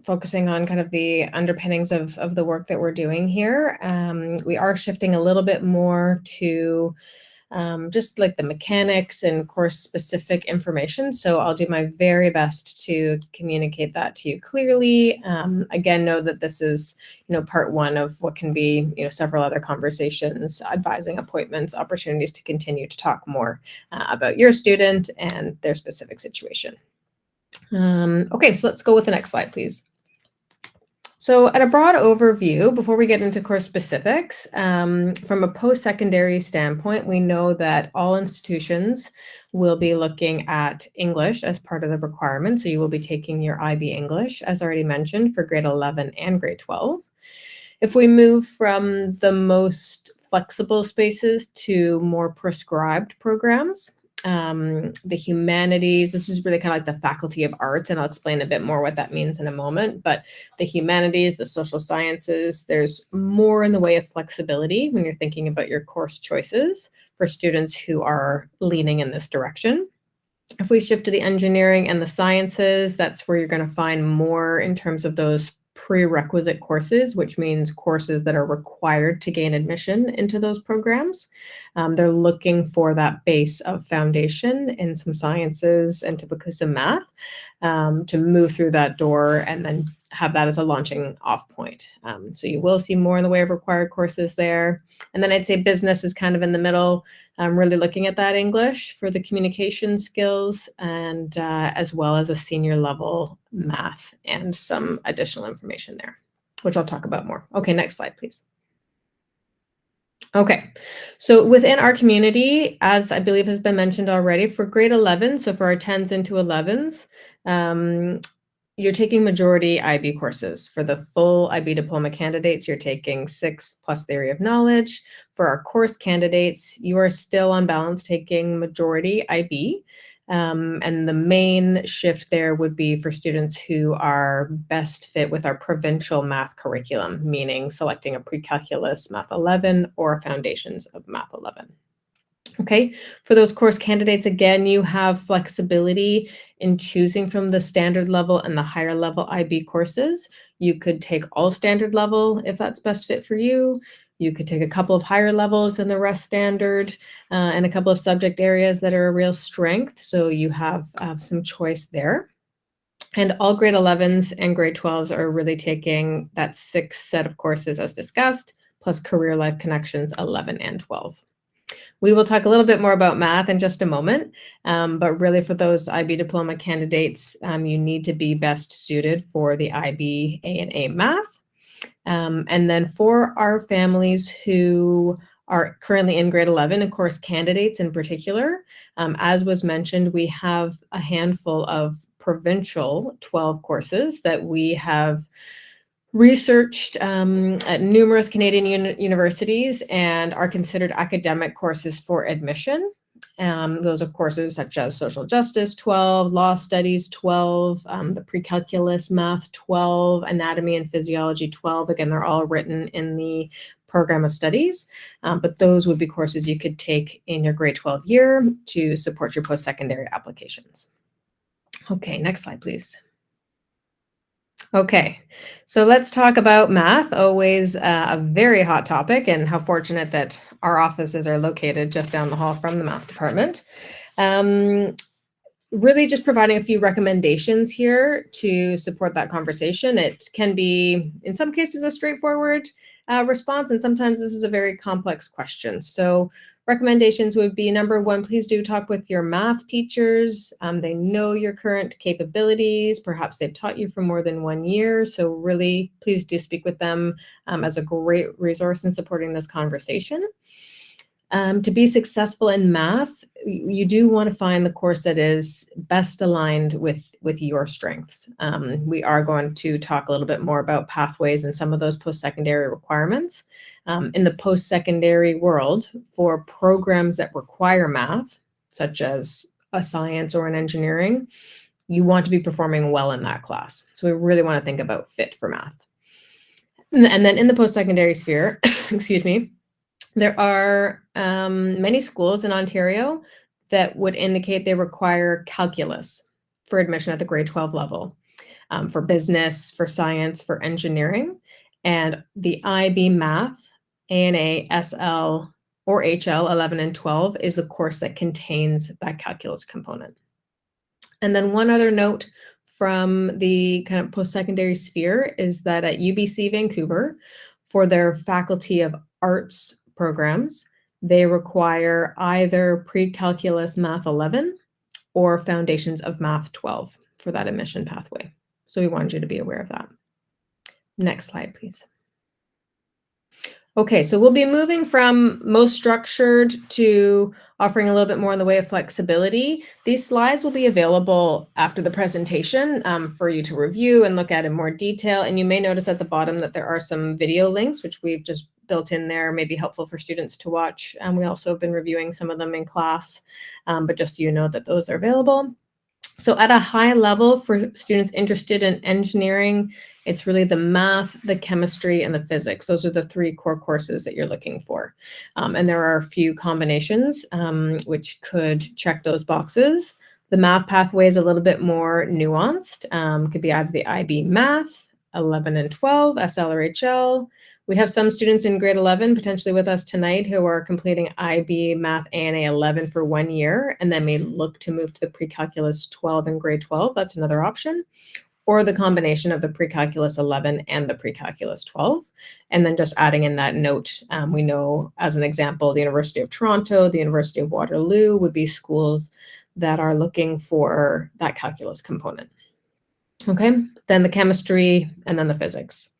focusing on kind of the underpinnings of the work that we're doing here. We are shifting a little bit more to just like the mechanics and course specific information. So I'll do my very best to communicate that to you clearly. Again, know that this is, part one of what can be, several other conversations, advising appointments, opportunities to continue to talk more about your student and their specific situation. Okay, so let's go with the next slide, please. So at a broad overview, before we get into course specifics, from a post-secondary standpoint, we know that all institutions will be looking at English as part of the requirement. So you will be taking your IB English, as already mentioned, for grade 11 and grade 12. If we move from the most flexible spaces to more prescribed programs, the humanities, this is really kind of like the Faculty of Arts, and I'll explain a bit more what that means in a moment, but the humanities, the social sciences, there's more in the way of flexibility when you're thinking about your course choices for students who are leaning in this direction. If we shift to the engineering and the sciences, that's where you're going to find more in terms of those prerequisite courses, which means courses that are required to gain admission into those programs. They're looking for that base of foundation in some sciences and typically some math to move through that door and then have that as a launching off point. So you will see more in the way of required courses there. And then I'd say business is kind of in the middle, really looking at that English for the communication skills, and as well as a senior level math and some additional information there, which I'll talk about more. Okay, next slide, please. Okay, so within our community, as I believe has been mentioned already, for grade 11, so for our 10s into 11s, you're taking majority IB courses. For the full IB diploma candidates, you're taking 6 plus theory of knowledge. For our course candidates, you are still on balance taking majority IB. And the main shift there would be for students who are best fit with our provincial math curriculum, meaning selecting a pre-calculus Math 11 or foundations of Math 11. Okay, for those course candidates, again, you have flexibility in choosing from the standard level and the higher level IB courses. You could take all standard level if that's best fit for you. You could take a couple of higher levels than the rest standard and a couple of subject areas that are a real strength. So you have some choice there. And all grade 11s and grade 12s are really taking that 6 set of courses as discussed, plus Career Life Connections 11 and 12. We will talk a little bit more about math in just a moment, but really for those IB diploma candidates, you need to be best suited for the IB A&A math. And then for our families who are currently in grade 11, of course, candidates in particular, as was mentioned, we have a handful of provincial 12 courses that we have researched at numerous Canadian universities and are considered academic courses for admission. Those are courses such as Social Justice 12, Law Studies 12, the Pre-Calculus Math 12, Anatomy and Physiology 12. Again, they're all written in the program of studies, but those would be courses you could take in your grade 12 year to support your post-secondary applications. Okay, next slide, please. Okay, so let's talk about math, always a very hot topic, and how fortunate that our offices are located just down the hall from the math department. Really just providing a few recommendations here to support that conversation. It can be, in some cases, a straightforward response, and sometimes this is a very complex question. So recommendations would be, number one, please do talk with your math teachers. They know your current capabilities. Perhaps they've taught you for more than 1 year. So really, please do speak with them as a great resource in supporting this conversation. To be successful in math, you do want to find the course that is best aligned with your strengths. We are going to talk a little bit more about pathways and some of those post-secondary requirements. In the post-secondary world, for programs that require math, such as a science or an engineering, you want to be performing well in that class. So we really want to think about fit for math. And then in the post-secondary sphere, excuse me, there are many schools in Ontario that would indicate they require calculus for admission at the grade 12 level, for business, for science, for engineering. And the IB Math, ANA, SL, or HL 11 and 12 is the course that contains that calculus component. And then one other note from the kind of post-secondary sphere is that at UBC Vancouver, for their Faculty of Arts programs, they require either Pre-Calculus Math 11 or Foundations of Math 12 for that admission pathway. So we wanted you to be aware of that. Next slide, please. Okay, so we'll be moving from most structured to offering a little bit more in the way of flexibility. These slides will be available after the presentation for you to review and look at in more detail. And you may notice at the bottom that there are some video links, which we've just built in there, may be helpful for students to watch. And we also have been reviewing some of them in class, but just so you know that those are available. So at a high level for students interested in engineering, it's really the math, the chemistry, and the physics. Those are the 3 core courses that you're looking for. And there are a few combinations which could check those boxes. The math pathway is a little bit more nuanced. Could be either the IB Math, 11 and 12, SL or HL. We have some students in grade 11 potentially with us tonight who are completing IB Math ANA 11 for 1 year and then may look to move to the Pre-Calculus 12 in grade 12. That's another option. Or the combination of the Pre-Calculus 11 and the Pre-Calculus 12. And then just adding in that note, we know as an example, the University of Toronto, the University of Waterloo would be schools that are looking for that calculus component. Okay, then the chemistry and then the physics.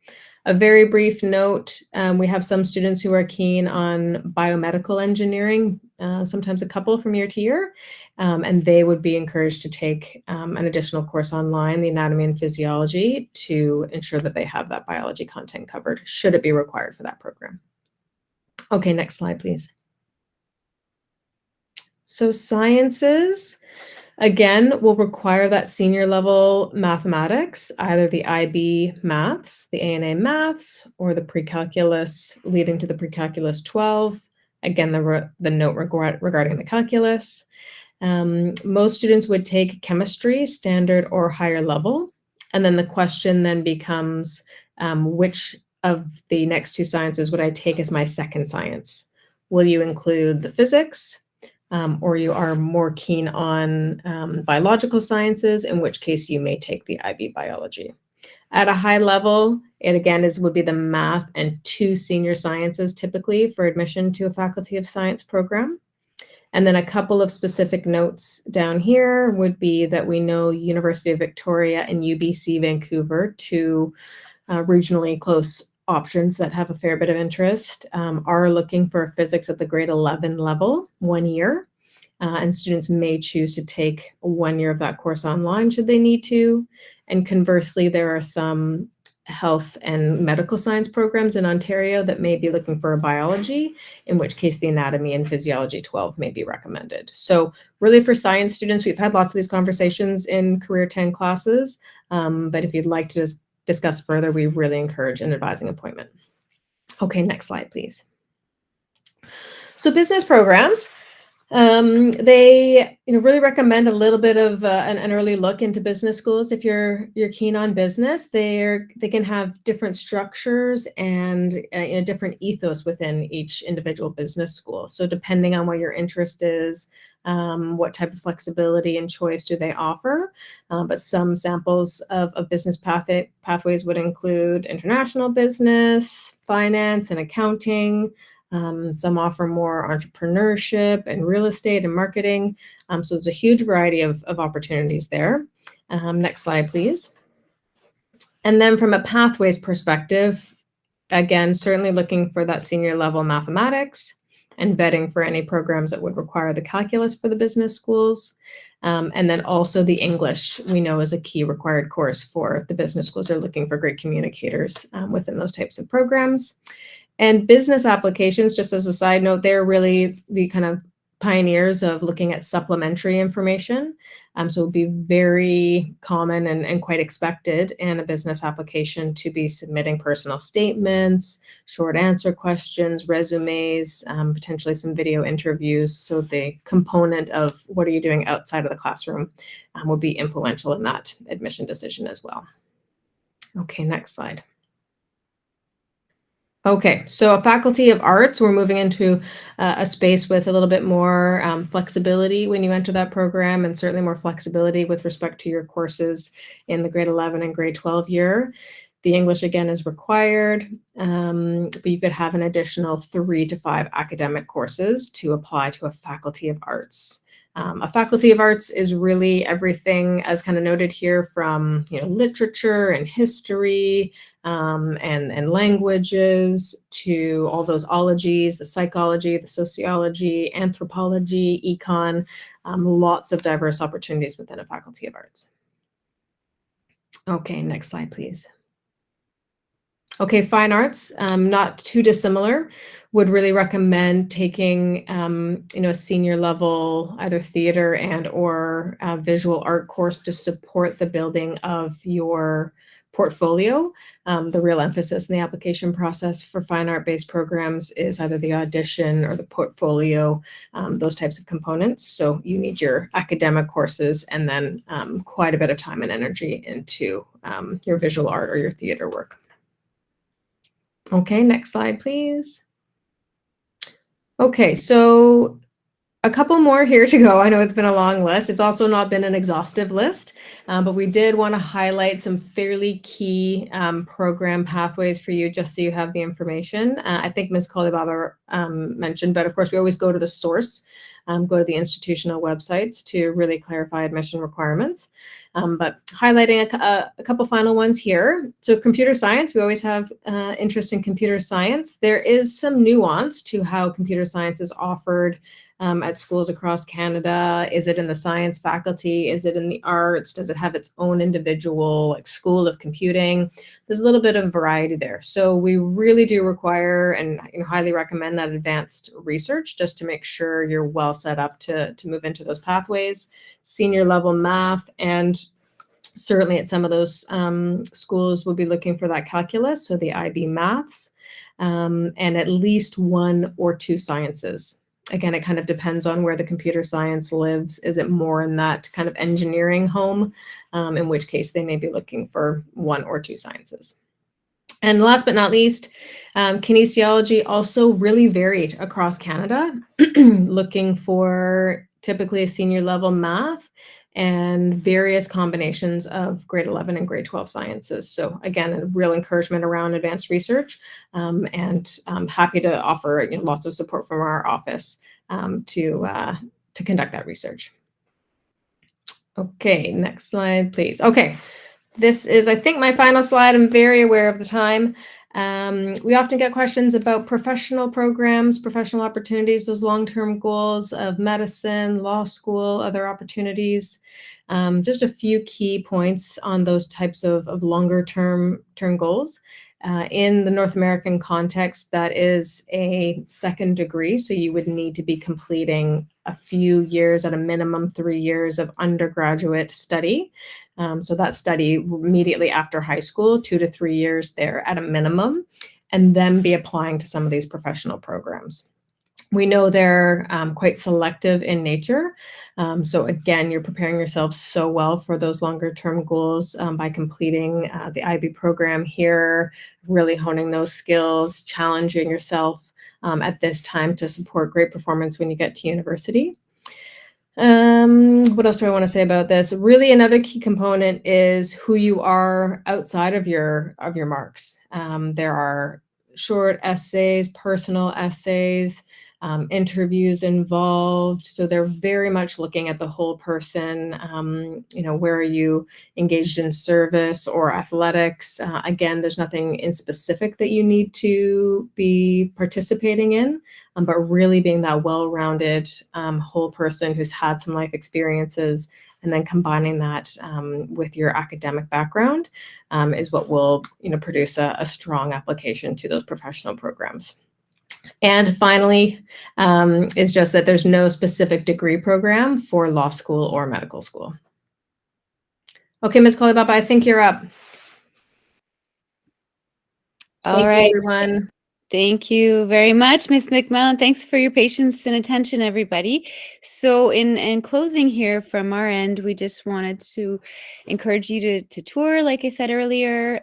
A very brief note, we have some students who are keen on biomedical engineering, sometimes a couple from year to year, and they would be encouraged to take an additional course online, the Anatomy and Physiology, to ensure that they have that biology content covered, should it be required for that program. Okay, next slide, please. So sciences, again, will require that senior level mathematics, either the IB Maths, the ANA Maths, or the Pre-Calculus leading to the Pre-Calculus 12. Again, the note regarding the calculus. Most students would take chemistry, standard or higher level. And then the question then becomes which of the next two sciences would I take as my second science? Will you include the physics, or you are more keen on biological sciences, in which case you may take the IB biology. At a high level, it again would be the math and 2 senior sciences typically for admission to a Faculty of Science program. And then a couple of specific notes down here would be that we know University of Victoria and UBC Vancouver, 2 regionally close options that have a fair bit of interest, are looking for physics at the grade 11 level, 1 year. And students may choose to take 1 year of that course online should they need to. And conversely, there are some health and medical science programs in Ontario that may be looking for a biology, in which case the anatomy and physiology 12 may be recommended. So really for science students, we've had lots of these conversations in Career 10 classes, but if you'd like to discuss further, we really encourage an advising appointment. Okay, next slide, please. So business programs. They really recommend a little bit of an early look into business schools. If you're keen on business, they can have different structures and a different ethos within each individual business school. So depending on what your interest is, what type of flexibility and choice do they offer? But some samples of business pathways would include international business, finance and accounting. Some offer more entrepreneurship and real estate and marketing. So there's a huge variety of opportunities there. Next slide, please. And then from a pathways perspective, again, certainly looking for that senior level mathematics and vetting for any programs that would require the calculus for the business schools. And then also the English we know is a key required course for the business schools. They're looking for great communicators within those types of programs. And business applications, just as a side note, they're really the kind of pioneers of looking at supplementary information. So it would be very common and quite expected in a business application to be submitting personal statements, short answer questions, resumes, potentially some video interviews. So the component of what are you doing outside of the classroom would be influential in that admission decision as well. Okay, next slide. Okay, so a Faculty of Arts, we're moving into a space with a little bit more flexibility when you enter that program, and certainly more flexibility with respect to your courses in the grade 11 and grade 12 year. The English, again, is required, but you could have an additional 3 to 5 academic courses to apply to a Faculty of Arts. A Faculty of Arts is really everything, as kind of noted here, from literature and history and languages to all those ologies, the psychology, the sociology, anthropology, econ, lots of diverse opportunities within a Faculty of Arts. Okay, next slide, please. Okay, fine arts, not too dissimilar. Would really recommend taking, a senior level, either theater and or visual art course to support the building of your portfolio. The real emphasis in the application process for fine art-based programs is either the audition or the portfolio, those types of components. So you need your academic courses and then quite a bit of time and energy into your visual art or your theater work. Okay, next slide, please. Okay, so a couple more here to go. I know it's been a long list. It's also not been an exhaustive list, but we did want to highlight some fairly key program pathways for you, just so you have the information. I think Ms. Kolibaba mentioned, but of course we always go to the source, go to the institutional websites to really clarify admission requirements. But highlighting a couple final ones here. So computer science, we always have interest in computer science. There is some nuance to how computer science is offered at schools across Canada. Is it in the science faculty? Is it in the arts? Does it have its own individual school of computing? There's a little bit of variety there. So we really do require and highly recommend that advanced research just to make sure you're well set up to move into those pathways. Senior level math, and certainly at some of those schools will be looking for that calculus, so the IB maths, and at least 1 or 2 sciences. Again, it kind of depends on where the computer science lives. Is it more in that kind of engineering home, in which case they may be looking for 1 or 2 sciences. And last but not least, kinesiology also really varied across Canada, looking for typically a senior level math and various combinations of grade 11 and grade 12 sciences. So again, a real encouragement around advanced research, and I'm happy to offer lots of support from our office to conduct that research. Okay, next slide, please. Okay, this is, I think, my final slide. I'm very aware of the time. We often get questions about professional programs, professional opportunities, those long-term goals of medicine, law school, other opportunities. Just a few key points on those types of longer-term goals. In the North American context, that is a second degree, so you would need to be completing a few years, at a minimum 3 years of undergraduate study. So that study immediately after high school, 2 to 3 years there at a minimum, and then be applying to some of these professional programs. We know they're quite selective in nature. So again, you're preparing yourself so well for those longer term goals by completing the IB program here, really honing those skills, challenging yourself at this time to support great performance when you get to university. What else do I want to say about this? Really, another key component is who you are outside of your marks. There are short essays, personal essays, interviews involved. So they're very much looking at the whole person. Where are you engaged in service or athletics? Again, there's nothing in specific that you need to be participating in, but really being that well-rounded whole person who's had some life experiences, and then combining that with your academic background is what will produce a strong application to those professional programs. And finally, is just that there's no specific degree program for law school or medical school. Okay, Ms. Kolibaba, I think you're up. All right, everyone. Thank you very much, Ms. McMillan. Thanks for your patience and attention, everybody. So in closing here from our end, we just wanted to encourage you to tour, like I said earlier,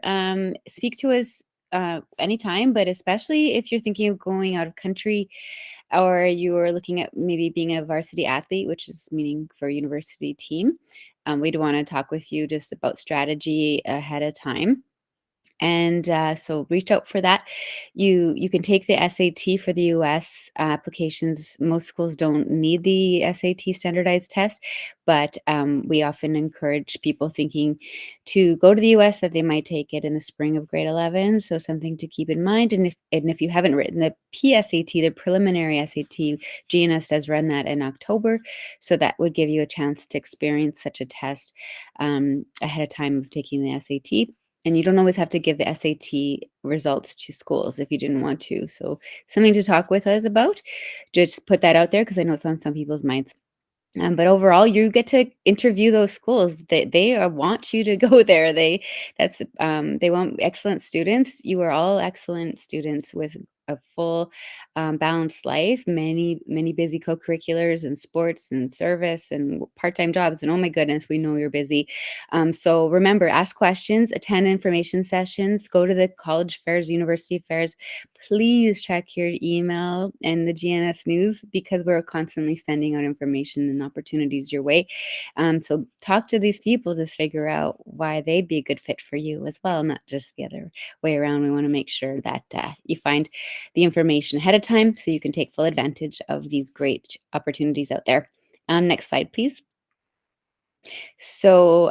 speak to us anytime, but especially if you're thinking of going out of country, or you're looking at maybe being a varsity athlete, which is meaning for a university team. We'd want to talk with you just about strategy ahead of time. And so reach out for that. You can take the SAT for the US applications. Most schools don't need the SAT standardized test, but we often encourage people thinking to go to the US that they might take it in the spring of grade 11. So something to keep in mind. And if you haven't written the PSAT, the preliminary SAT, GNS does run that in October. So that would give you a chance to experience such a test ahead of time of taking the SAT. And you don't always have to give the SAT results to schools if you didn't want to. So something to talk with us about. Just put that out there because I know it's on some people's minds. But overall, you get to interview those schools. They want you to go there. They want excellent students. You are all excellent students with a full balanced life, many busy co-curriculars and sports and service and part-time jobs, and oh my goodness, we know you're busy. So remember, ask questions, attend information sessions, go to the college fairs, university fairs. Please check your email and the GNS news, because we're constantly sending out information and opportunities your way. So talk to these people to figure out why they'd be a good fit for you as well, not just the other way around. We want to make sure that you find the information ahead of time so you can take full advantage of these great opportunities out there. Next slide, please. So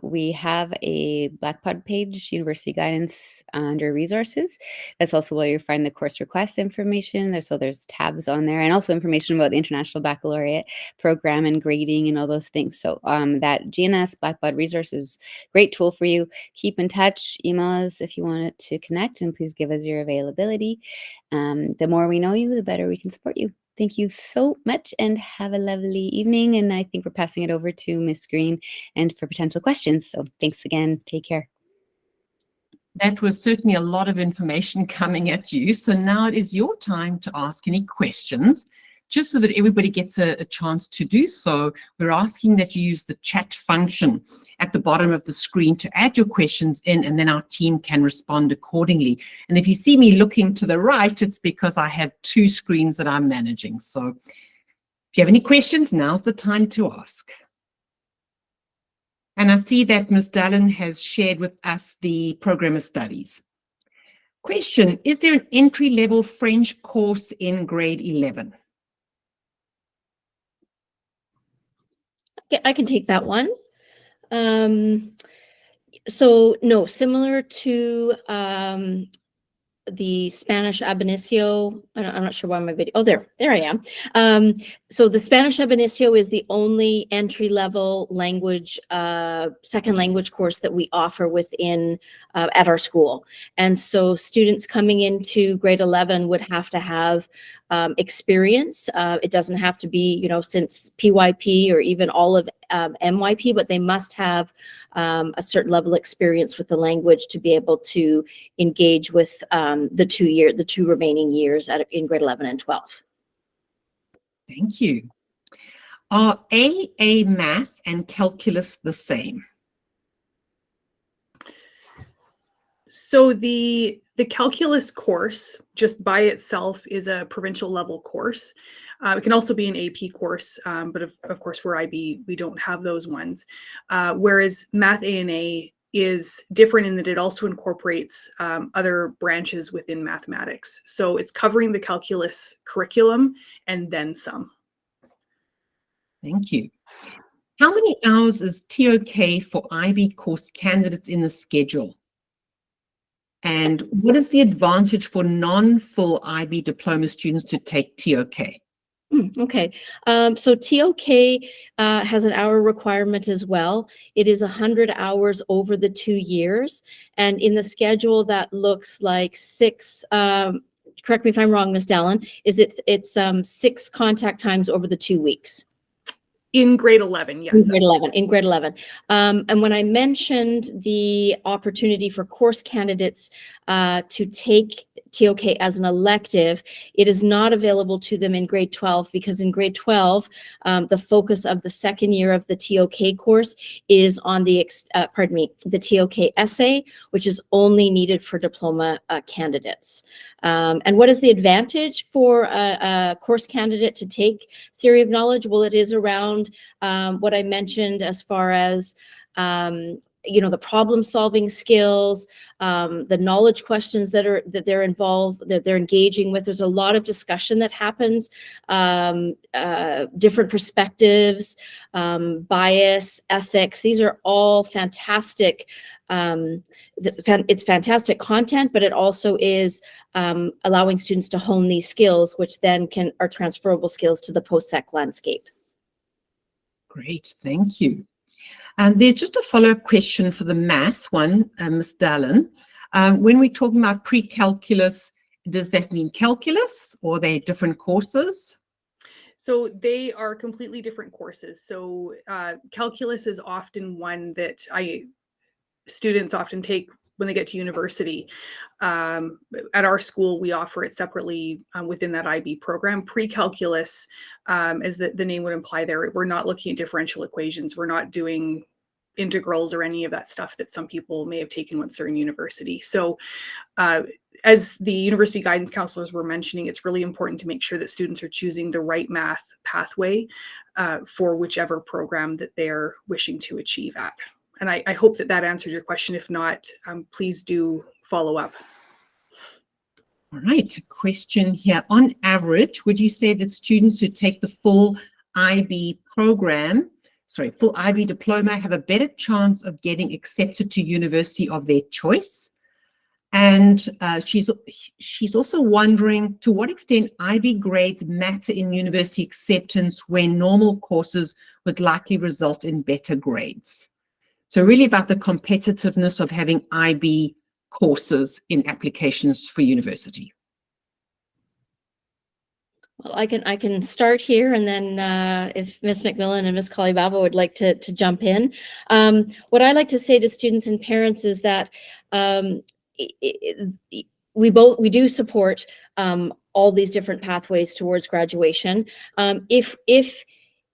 we have a Blackpod page, University Guidance under Resources. That's also where you find the course request information. There's tabs on there, and also information about the International Baccalaureate program and grading and all those things. So that GNS Blackpod Resources, great tool for you. Keep in touch, email us if you want to connect, and please give us your availability. The more we know you, the better we can support you. Thank you so much and have a lovely evening. And I think we're passing it over to Ms. Green and for potential questions. So thanks again. Take care. That was certainly a lot of information coming at you. So now it is your time to ask any questions. just so that everybody gets a chance to do so, we're asking that you use the chat function at the bottom of the screen to add your questions in, and then our team can respond accordingly. And if you see me looking to the right, it's because I have two screens that I'm managing. So if you have any questions, now's the time to ask. And I see that Ms. Dallin has shared with us the program of studies. Question, is there an entry-level French course in grade 11? Yeah, I can take that one. So no, similar to the Spanish ab inicio. I'm not sure why my video. Oh, there I am. So the Spanish ab inicio is the only entry-level language, second language course that we offer within at our school. And so students coming into grade 11 would have to have experience. It doesn't have to be, you know, since PYP or even all of MYP, but they must have a certain level of experience with the language to be able to engage with the two remaining years in grade 11 and 12. Thank you. Are AA math and calculus the same? So the calculus course just by itself is a provincial level course. It can also be an AP course, but of course we're IB, we don't have those ones. Whereas Math A&A is different in that it also incorporates other branches within mathematics. So it's covering the calculus curriculum and then some. Thank you. How many hours is TOK for IB course candidates in the schedule? And what is the advantage for non-full IB diploma students to take TOK? Okay, so TOK has an hour requirement as well. It is 100 hours over the 2 years. And in the schedule that looks like six, correct me if I'm wrong, Ms. Dallin, it's 6 contact times over the 2 weeks. In grade 11, yes. In grade 11. And when I mentioned the opportunity for course candidates to take TOK as an elective, it is not available to them in grade 12 because in grade 12, the focus of the second year of the TOK course is on the TOK essay, which is only needed for diploma candidates. And what is the advantage for a course candidate to take theory of knowledge? Well, it is around what I mentioned as far as you know, the problem-solving skills, the knowledge questions that they're involved, that they're engaging with. There's a lot of discussion that happens, different perspectives, bias, ethics. These are all fantastic. It's fantastic content, but it also is allowing students to hone these skills, which then are transferable skills to the post-sec landscape. Great, thank you. And there's just a follow-up question for the math one, Ms. Dallin. When we're talking about pre-calculus, does that mean calculus or are they different courses? So they are completely different courses. So calculus is often one that students often take when they get to university. At our school, we offer it separately within that IB program. Pre-calculus, as the name would imply there, we're not looking at differential equations. We're not doing integrals or any of that stuff that some people may have taken once they're in university. So as the university guidance counselors were mentioning, it's really important to make sure that students are choosing the right math pathway for whichever program that they're wishing to achieve at. And I hope that answered your question. If not, please do follow up. All right, a question here. On average, would you say that students who take the full IB program, full IB diploma, have a better chance of getting accepted to university of their choice? And she's also wondering to what extent IB grades matter in university acceptance when normal courses would likely result in better grades. So really about the competitiveness of having IB courses in applications for university. Well, I can start here, and then if Ms. McMillan and Ms. Kalibaba would like to jump in. What I like to say to students and parents is that we do support all these different pathways towards graduation.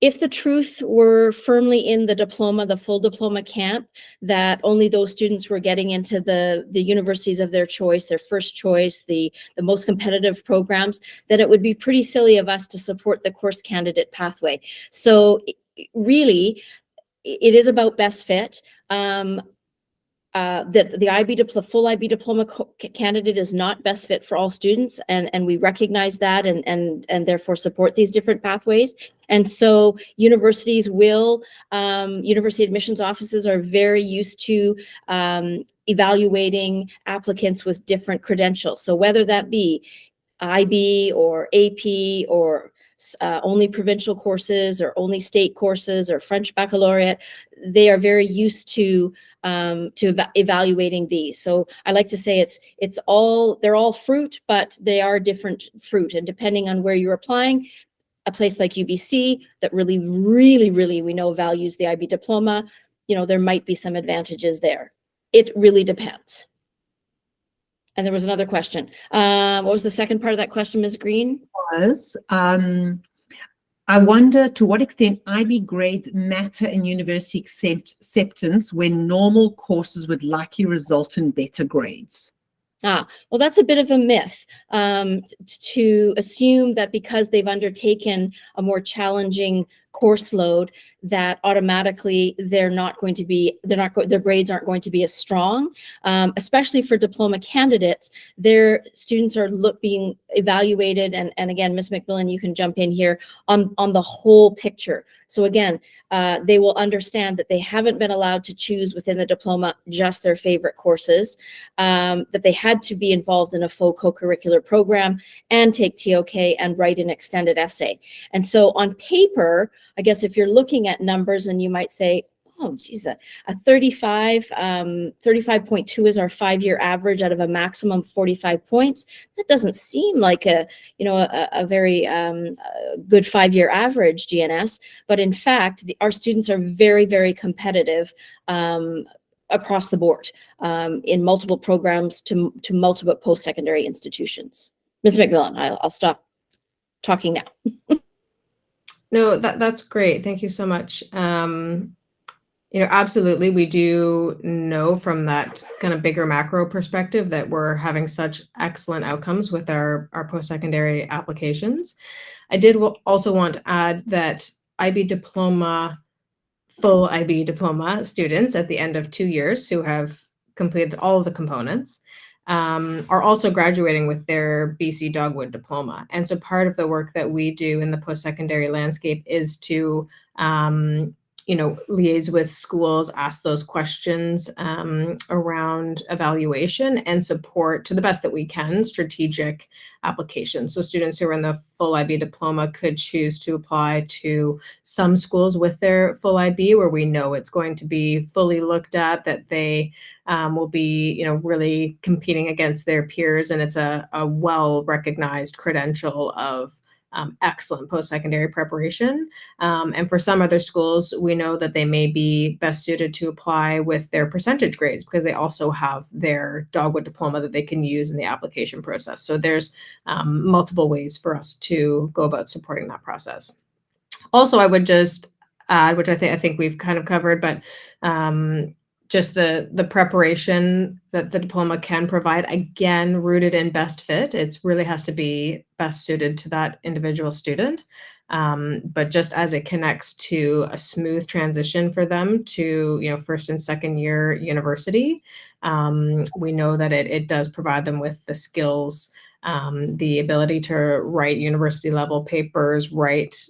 If the truth were firmly in the diploma, the full diploma camp, that only those students were getting into the universities of their choice, their first choice, the most competitive programs, then it would be pretty silly of us to support the course candidate pathway. So really, it is about best fit. That the full IB diploma candidate is not best fit for all students, and we recognize that, and therefore support these different pathways. And so universities university admissions offices are very used to evaluating applicants with different credentials. So whether that be IB or AP or only provincial courses or only state courses or French baccalaureate, they are very used to evaluating these. So I like to say they're all fruit, but they are different fruit. And depending on where you're applying, a place like UBC that really, really, really we know values the IB diploma, there might be some advantages there. It really depends. And there was another question. What was the second part of that question, Ms. Green? I wonder to what extent IB grades matter in university acceptance when normal courses would likely result in better grades. Well, that's a bit of a myth, to assume that because they've undertaken a more challenging course load, that automatically their grades aren't going to be as strong, especially for diploma candidates. Their students are being evaluated, and again, Ms. McMillan, you can jump in here, on the whole picture. So again, they will understand that they haven't been allowed to choose within the diploma just their favorite courses, that they had to be involved in a full co-curricular program and take TOK and write an extended essay. And so on paper, I guess if you're looking at numbers and you might say, oh, geez, a 35.2 is our 5-year average out of a maximum 45 points. That doesn't seem like a very good 5-year average, GNS. But in fact, our students are very, very competitive across the board in multiple programs to multiple post-secondary institutions. Ms. McMillan, I'll stop talking now. No, that's great. Thank you so much. Absolutely, we do know from that kind of bigger macro perspective that we're having such excellent outcomes with our post-secondary applications. I did also want to add that full IB diploma students at the end of 2 years who have completed all of the components are also graduating with their BC Dogwood diploma. And so part of the work that we do in the post-secondary landscape is to liaise with schools, ask those questions around evaluation, and support, to the best that we can, strategic applications. So students who are in the full IB diploma could choose to apply to some schools with their full IB where we know it's going to be fully looked at, that they will be really competing against their peers, and it's a well-recognized credential of excellent post-secondary preparation. And for some other schools, we know that they may be best suited to apply with their percentage grades because they also have their Dogwood diploma that they can use in the application process. So there's multiple ways for us to go about supporting that process. Also, I would just add, which I think we've kind of covered, but just the preparation that the diploma can provide, again, rooted in best fit. It really has to be best suited to that individual student. But just as it connects to a smooth transition for them to, first and second year university, we know that it does provide them with the skills, the ability to write university level papers, write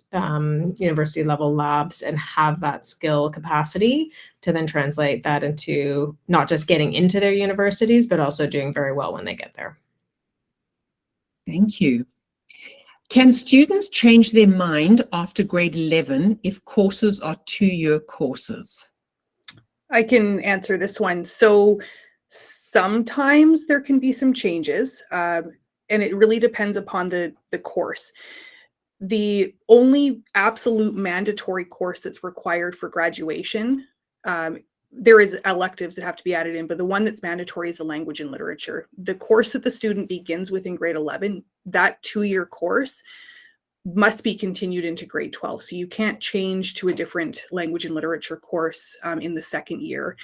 university level labs, and have that skill capacity to then translate that into not just getting into their universities, but also doing very well when they get there. Thank you. Can students change their mind after grade 11 if courses are 2-year courses? I can answer this one. So sometimes there can be some changes, and it really depends upon the course. The only absolute mandatory course that's required for graduation there is electives that have to be added in, but the one that's mandatory is the language and literature. The course that the student begins with in grade 11, that 2-year course must be continued into grade 12. So you can't change to a different language and literature course in the second year.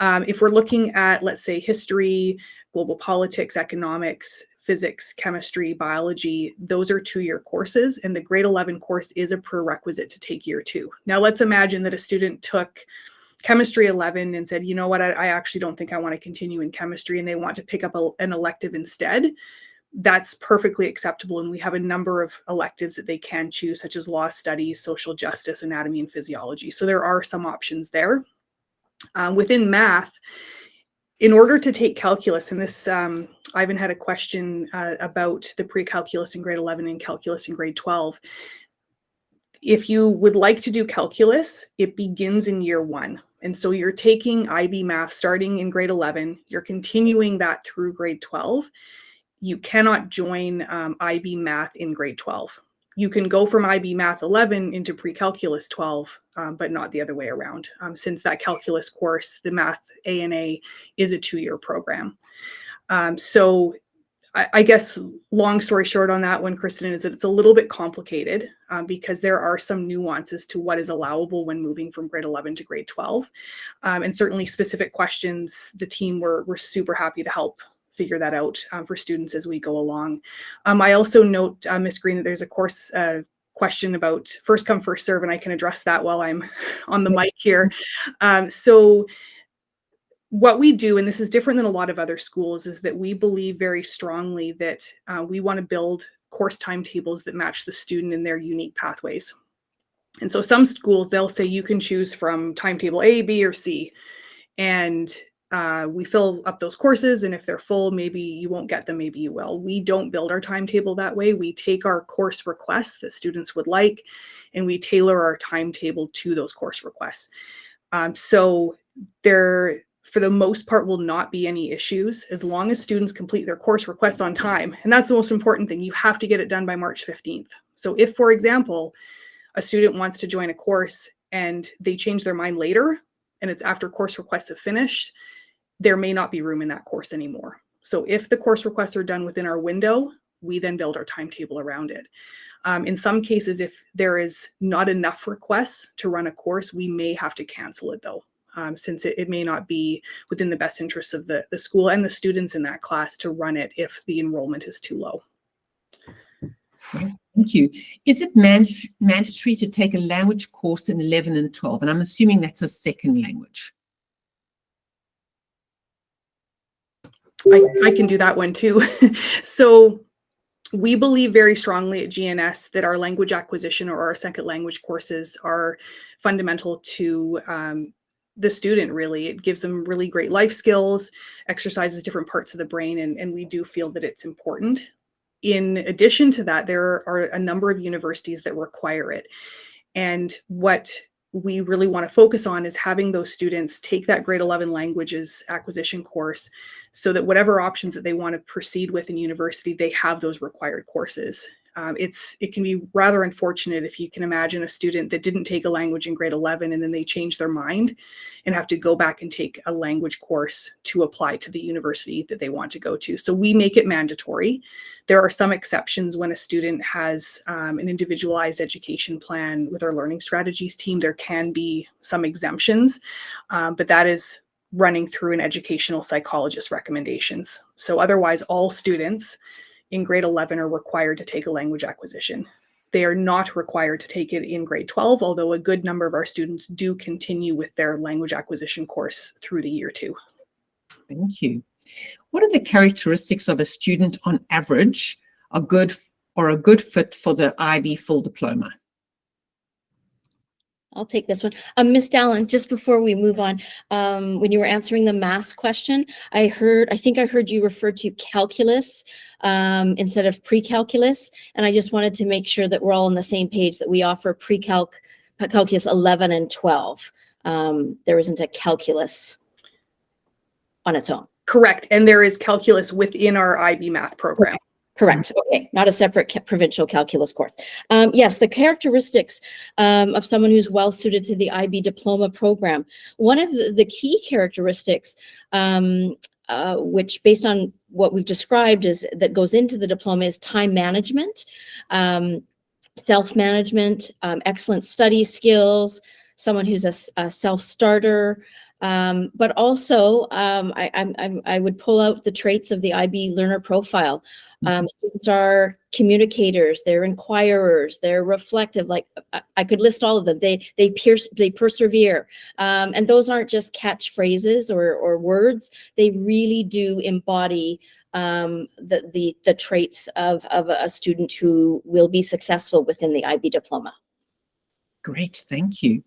If we're looking at, let's say, history, global politics, economics, physics, chemistry, biology, those are 2-year courses, and the grade 11 course is a prerequisite to take year 2. Now let's imagine that a student took chemistry 11 and said, you know what, I actually don't think I want to continue in chemistry, and they want to pick up an elective instead. That's perfectly acceptable, and we have a number of electives that they can choose, such as law studies, social justice, anatomy, and physiology. So there are some options there. Within math, in order to take calculus, and this, Ivan had a question about the pre-calculus in grade 11 and calculus in grade 12. If you would like to do calculus, it begins in year 1. And so you're taking IB math starting in grade 11, you're continuing that through grade 12. You cannot join IB math in grade 12. You can go from IB math 11 into pre-calculus 12, but not the other way around. Since that calculus course, the math A&A is a 2-year program. So I guess long story short on that one, Kristen, is that it's a little bit complicated because there are some nuances to what is allowable when moving from grade 11 to grade 12. And certainly specific questions, the team were super happy to help figure that out for students as we go along. I also note, Ms. Green, that there's a course question about first come, first serve, and I can address that while I'm on the mic here. So what we do, and this is different than a lot of other schools, is that we believe very strongly that we want to build course timetables that match the student in their unique pathways. And so some schools, they'll say you can choose from timetable A, B, or C. And we fill up those courses, and if they're full, maybe you won't get them, maybe you will. We don't build our timetable that way. We take our course requests that students would like, and we tailor our timetable to those course requests. So there, for the most part, will not be any issues as long as students complete their course requests on time. And that's the most important thing. You have to get it done by March 15th. So if, for example, a student wants to join a course and they change their mind later, and it's after course requests have finished, there may not be room in that course anymore. So if the course requests are done within our window, we then build our timetable around it. In some cases, if there is not enough requests to run a course, we may have to cancel it though, since it may not be within the best interests of the school and the students in that class to run it if the enrollment is too low. Thank you. Is it mandatory to take a language course in 11 and 12? And I'm assuming that's a second language. I can do that one too. So we believe very strongly at GNS that our language acquisition or our second language courses are fundamental to the student, really. It gives them really great life skills, exercises different parts of the brain, and we do feel that it's important. In addition to that, there are a number of universities that require it. And what we really want to focus on is having those students take that grade 11 languages acquisition course so that whatever options that they want to proceed with in university, they have those required courses. It can be rather unfortunate if you can imagine a student that didn't take a language in grade 11 and then they change their mind and have to go back and take a language course to apply to the university that they want to go to. So we make it mandatory. There are some exceptions when a student has an individualized education plan with our learning strategies team. There can be some exemptions, but that is running through an educational psychologist recommendations. So otherwise, all students in grade 11 are required to take a language acquisition. They are not required to take it in grade 12, although a good number of our students do continue with their language acquisition course through the year 2. Thank you. What are the characteristics of a student on average a good fit for the IB full diploma? I'll take this one. Ms. Dallin, just before we move on, when you were answering the math question, I think I heard you refer to calculus instead of pre-calculus. And I just wanted to make sure that we're all on the same page, that we offer calculus 11 and 12. There isn't a calculus on its own. Correct. And there is calculus within our IB math program. Correct. Okay, not a separate provincial calculus course. Yes, the characteristics of someone who's well suited to the IB diploma program. One of the key characteristics, which based on what we've described, is that goes into the diploma is time management, self-management, excellent study skills, someone who's a self-starter. But also, I would pull out the traits of the IB learner profile. Students are communicators, they're inquirers, they're reflective. Like I could list all of them. They persevere, and those aren't just catchphrases or words. They really do embody the traits of a student who will be successful within the IB diploma. Great, thank you.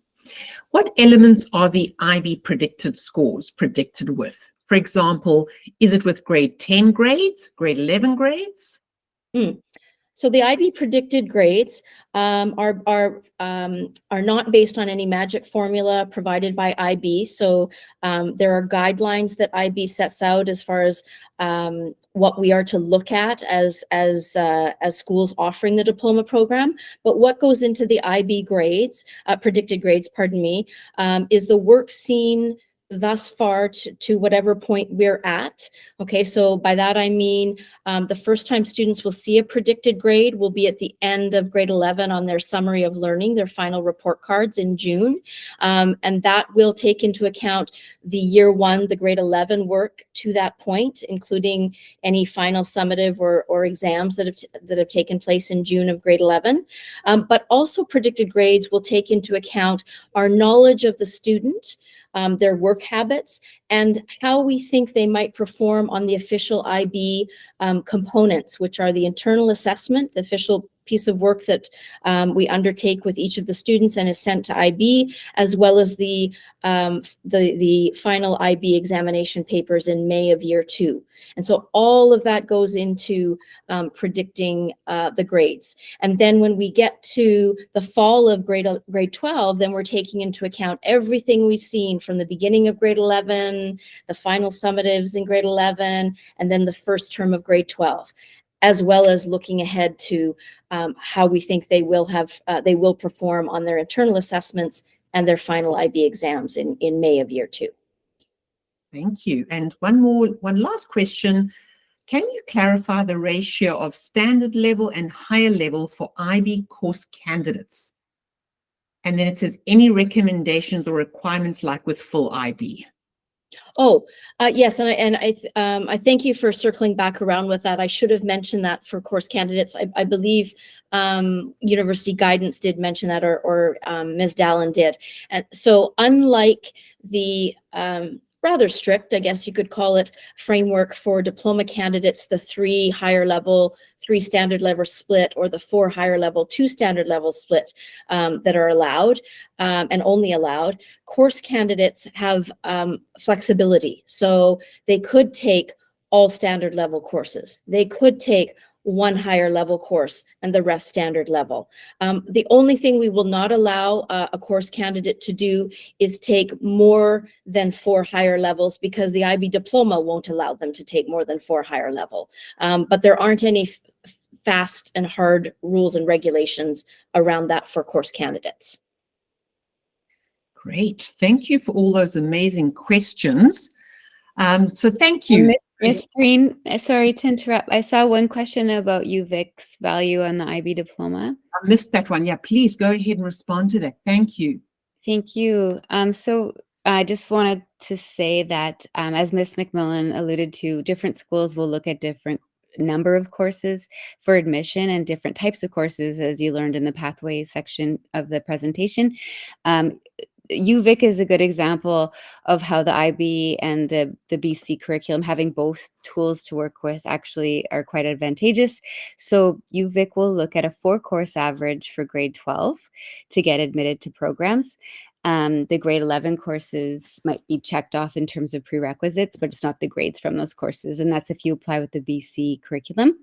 What elements are the IB predicted scores predicted with? For example, is it with grade 10 grades, grade 11 grades? So the IB predicted grades are not based on any magic formula provided by IB. So there are guidelines that IB sets out as far as what we are to look at as schools offering the diploma program. But what goes into the IB grades, predicted grades, pardon me, is the work seen thus far to whatever point we're at. Okay, so by that I mean the first time students will see a predicted grade will be at the end of grade 11 on their summary of learning, their final report cards in June. And that will take into account the year 1, the grade 11 work to that point, including any final summative or exams that have taken place in June of grade 11. But also predicted grades will take into account our knowledge of the student, their work habits, and how we think they might perform on the official IB components, which are the internal assessment, the official piece of work that we undertake with each of the students and is sent to IB, as well as the final IB examination papers in May of year 2. And so all of that goes into predicting the grades. And then when we get to the fall of grade 12, then we're taking into account everything we've seen from the beginning of grade 11, the final summatives in grade 11, and then the first term of grade 12, as well as looking ahead to how we think they will perform on their internal assessments and their final IB exams in May of year 2. Thank you. And one last question. Can you clarify the ratio of standard level and higher level for IB course candidates? And then it says any recommendations or requirements like with full IB. Oh, yes, and I thank you for circling back around with that. I should have mentioned that for course candidates. I believe university guidance did mention that, or Ms. Dallin did. And so unlike the rather strict, I guess you could call it, framework for diploma candidates, the 3 higher level, 3 standard level split, or the 4 higher level, 2 standard level split that are allowed and only allowed, course candidates have flexibility. So they could take all standard level courses. They could take 1 higher level course and the rest standard level. The only thing we will not allow a course candidate to do is take more than 4 higher levels, because the IB diploma won't allow them to take more than 4 higher level. But there aren't any fast and hard rules and regulations around that for course candidates. Great. Thank you for all those amazing questions. So thank you. Ms. Green, sorry to interrupt. I saw one question about UVic's value on the IB diploma. I missed that one. Yeah, please go ahead and respond to that. Thank you. Thank you. So I just wanted to say that, as Ms. McMillan alluded to, different schools will look at different number of courses for admission and different types of courses, as you learned in the pathways section of the presentation. UVic is a good example of how the IB and the BC curriculum, having both tools to work with, actually are quite advantageous. So UVic will look at a 4-course average for grade 12 to get admitted to programs. The grade 11 courses might be checked off in terms of prerequisites, but it's not the grades from those courses. And that's if you apply with the BC curriculum.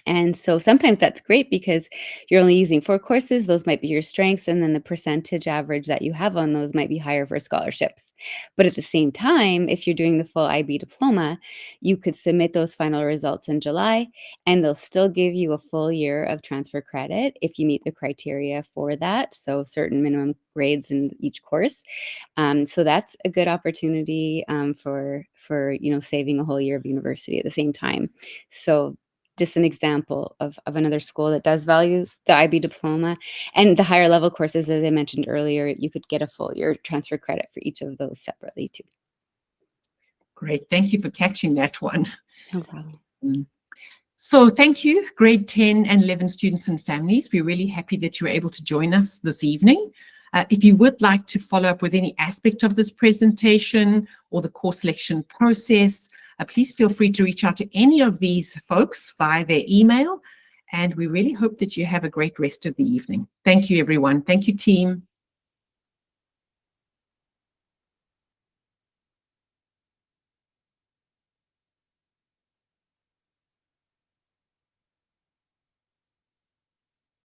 And so sometimes that's great because you're only using 4 courses. Those might be your strengths, and then the percentage average that you have on those might be higher for scholarships. But at the same time, if you're doing the full IB diploma, you could submit those final results in July, and they'll still give you a full year of transfer credit if you meet the criteria for that. So certain minimum grades in each course. So that's a good opportunity for saving a whole year of university at the same time. So just an example of another school that does value the IB diploma. And the higher level courses, as I mentioned earlier, you could get a full year transfer credit for each of those separately too. Great. Thank you for catching that one. No problem. So thank you, grade 10 and 11 students and families. We're really happy that you were able to join us this evening. If you would like to follow up with any aspect of this presentation or the course selection process, please feel free to reach out to any of these folks via their email. And we really hope that you have a great rest of the evening. Thank you, everyone. Thank you, team.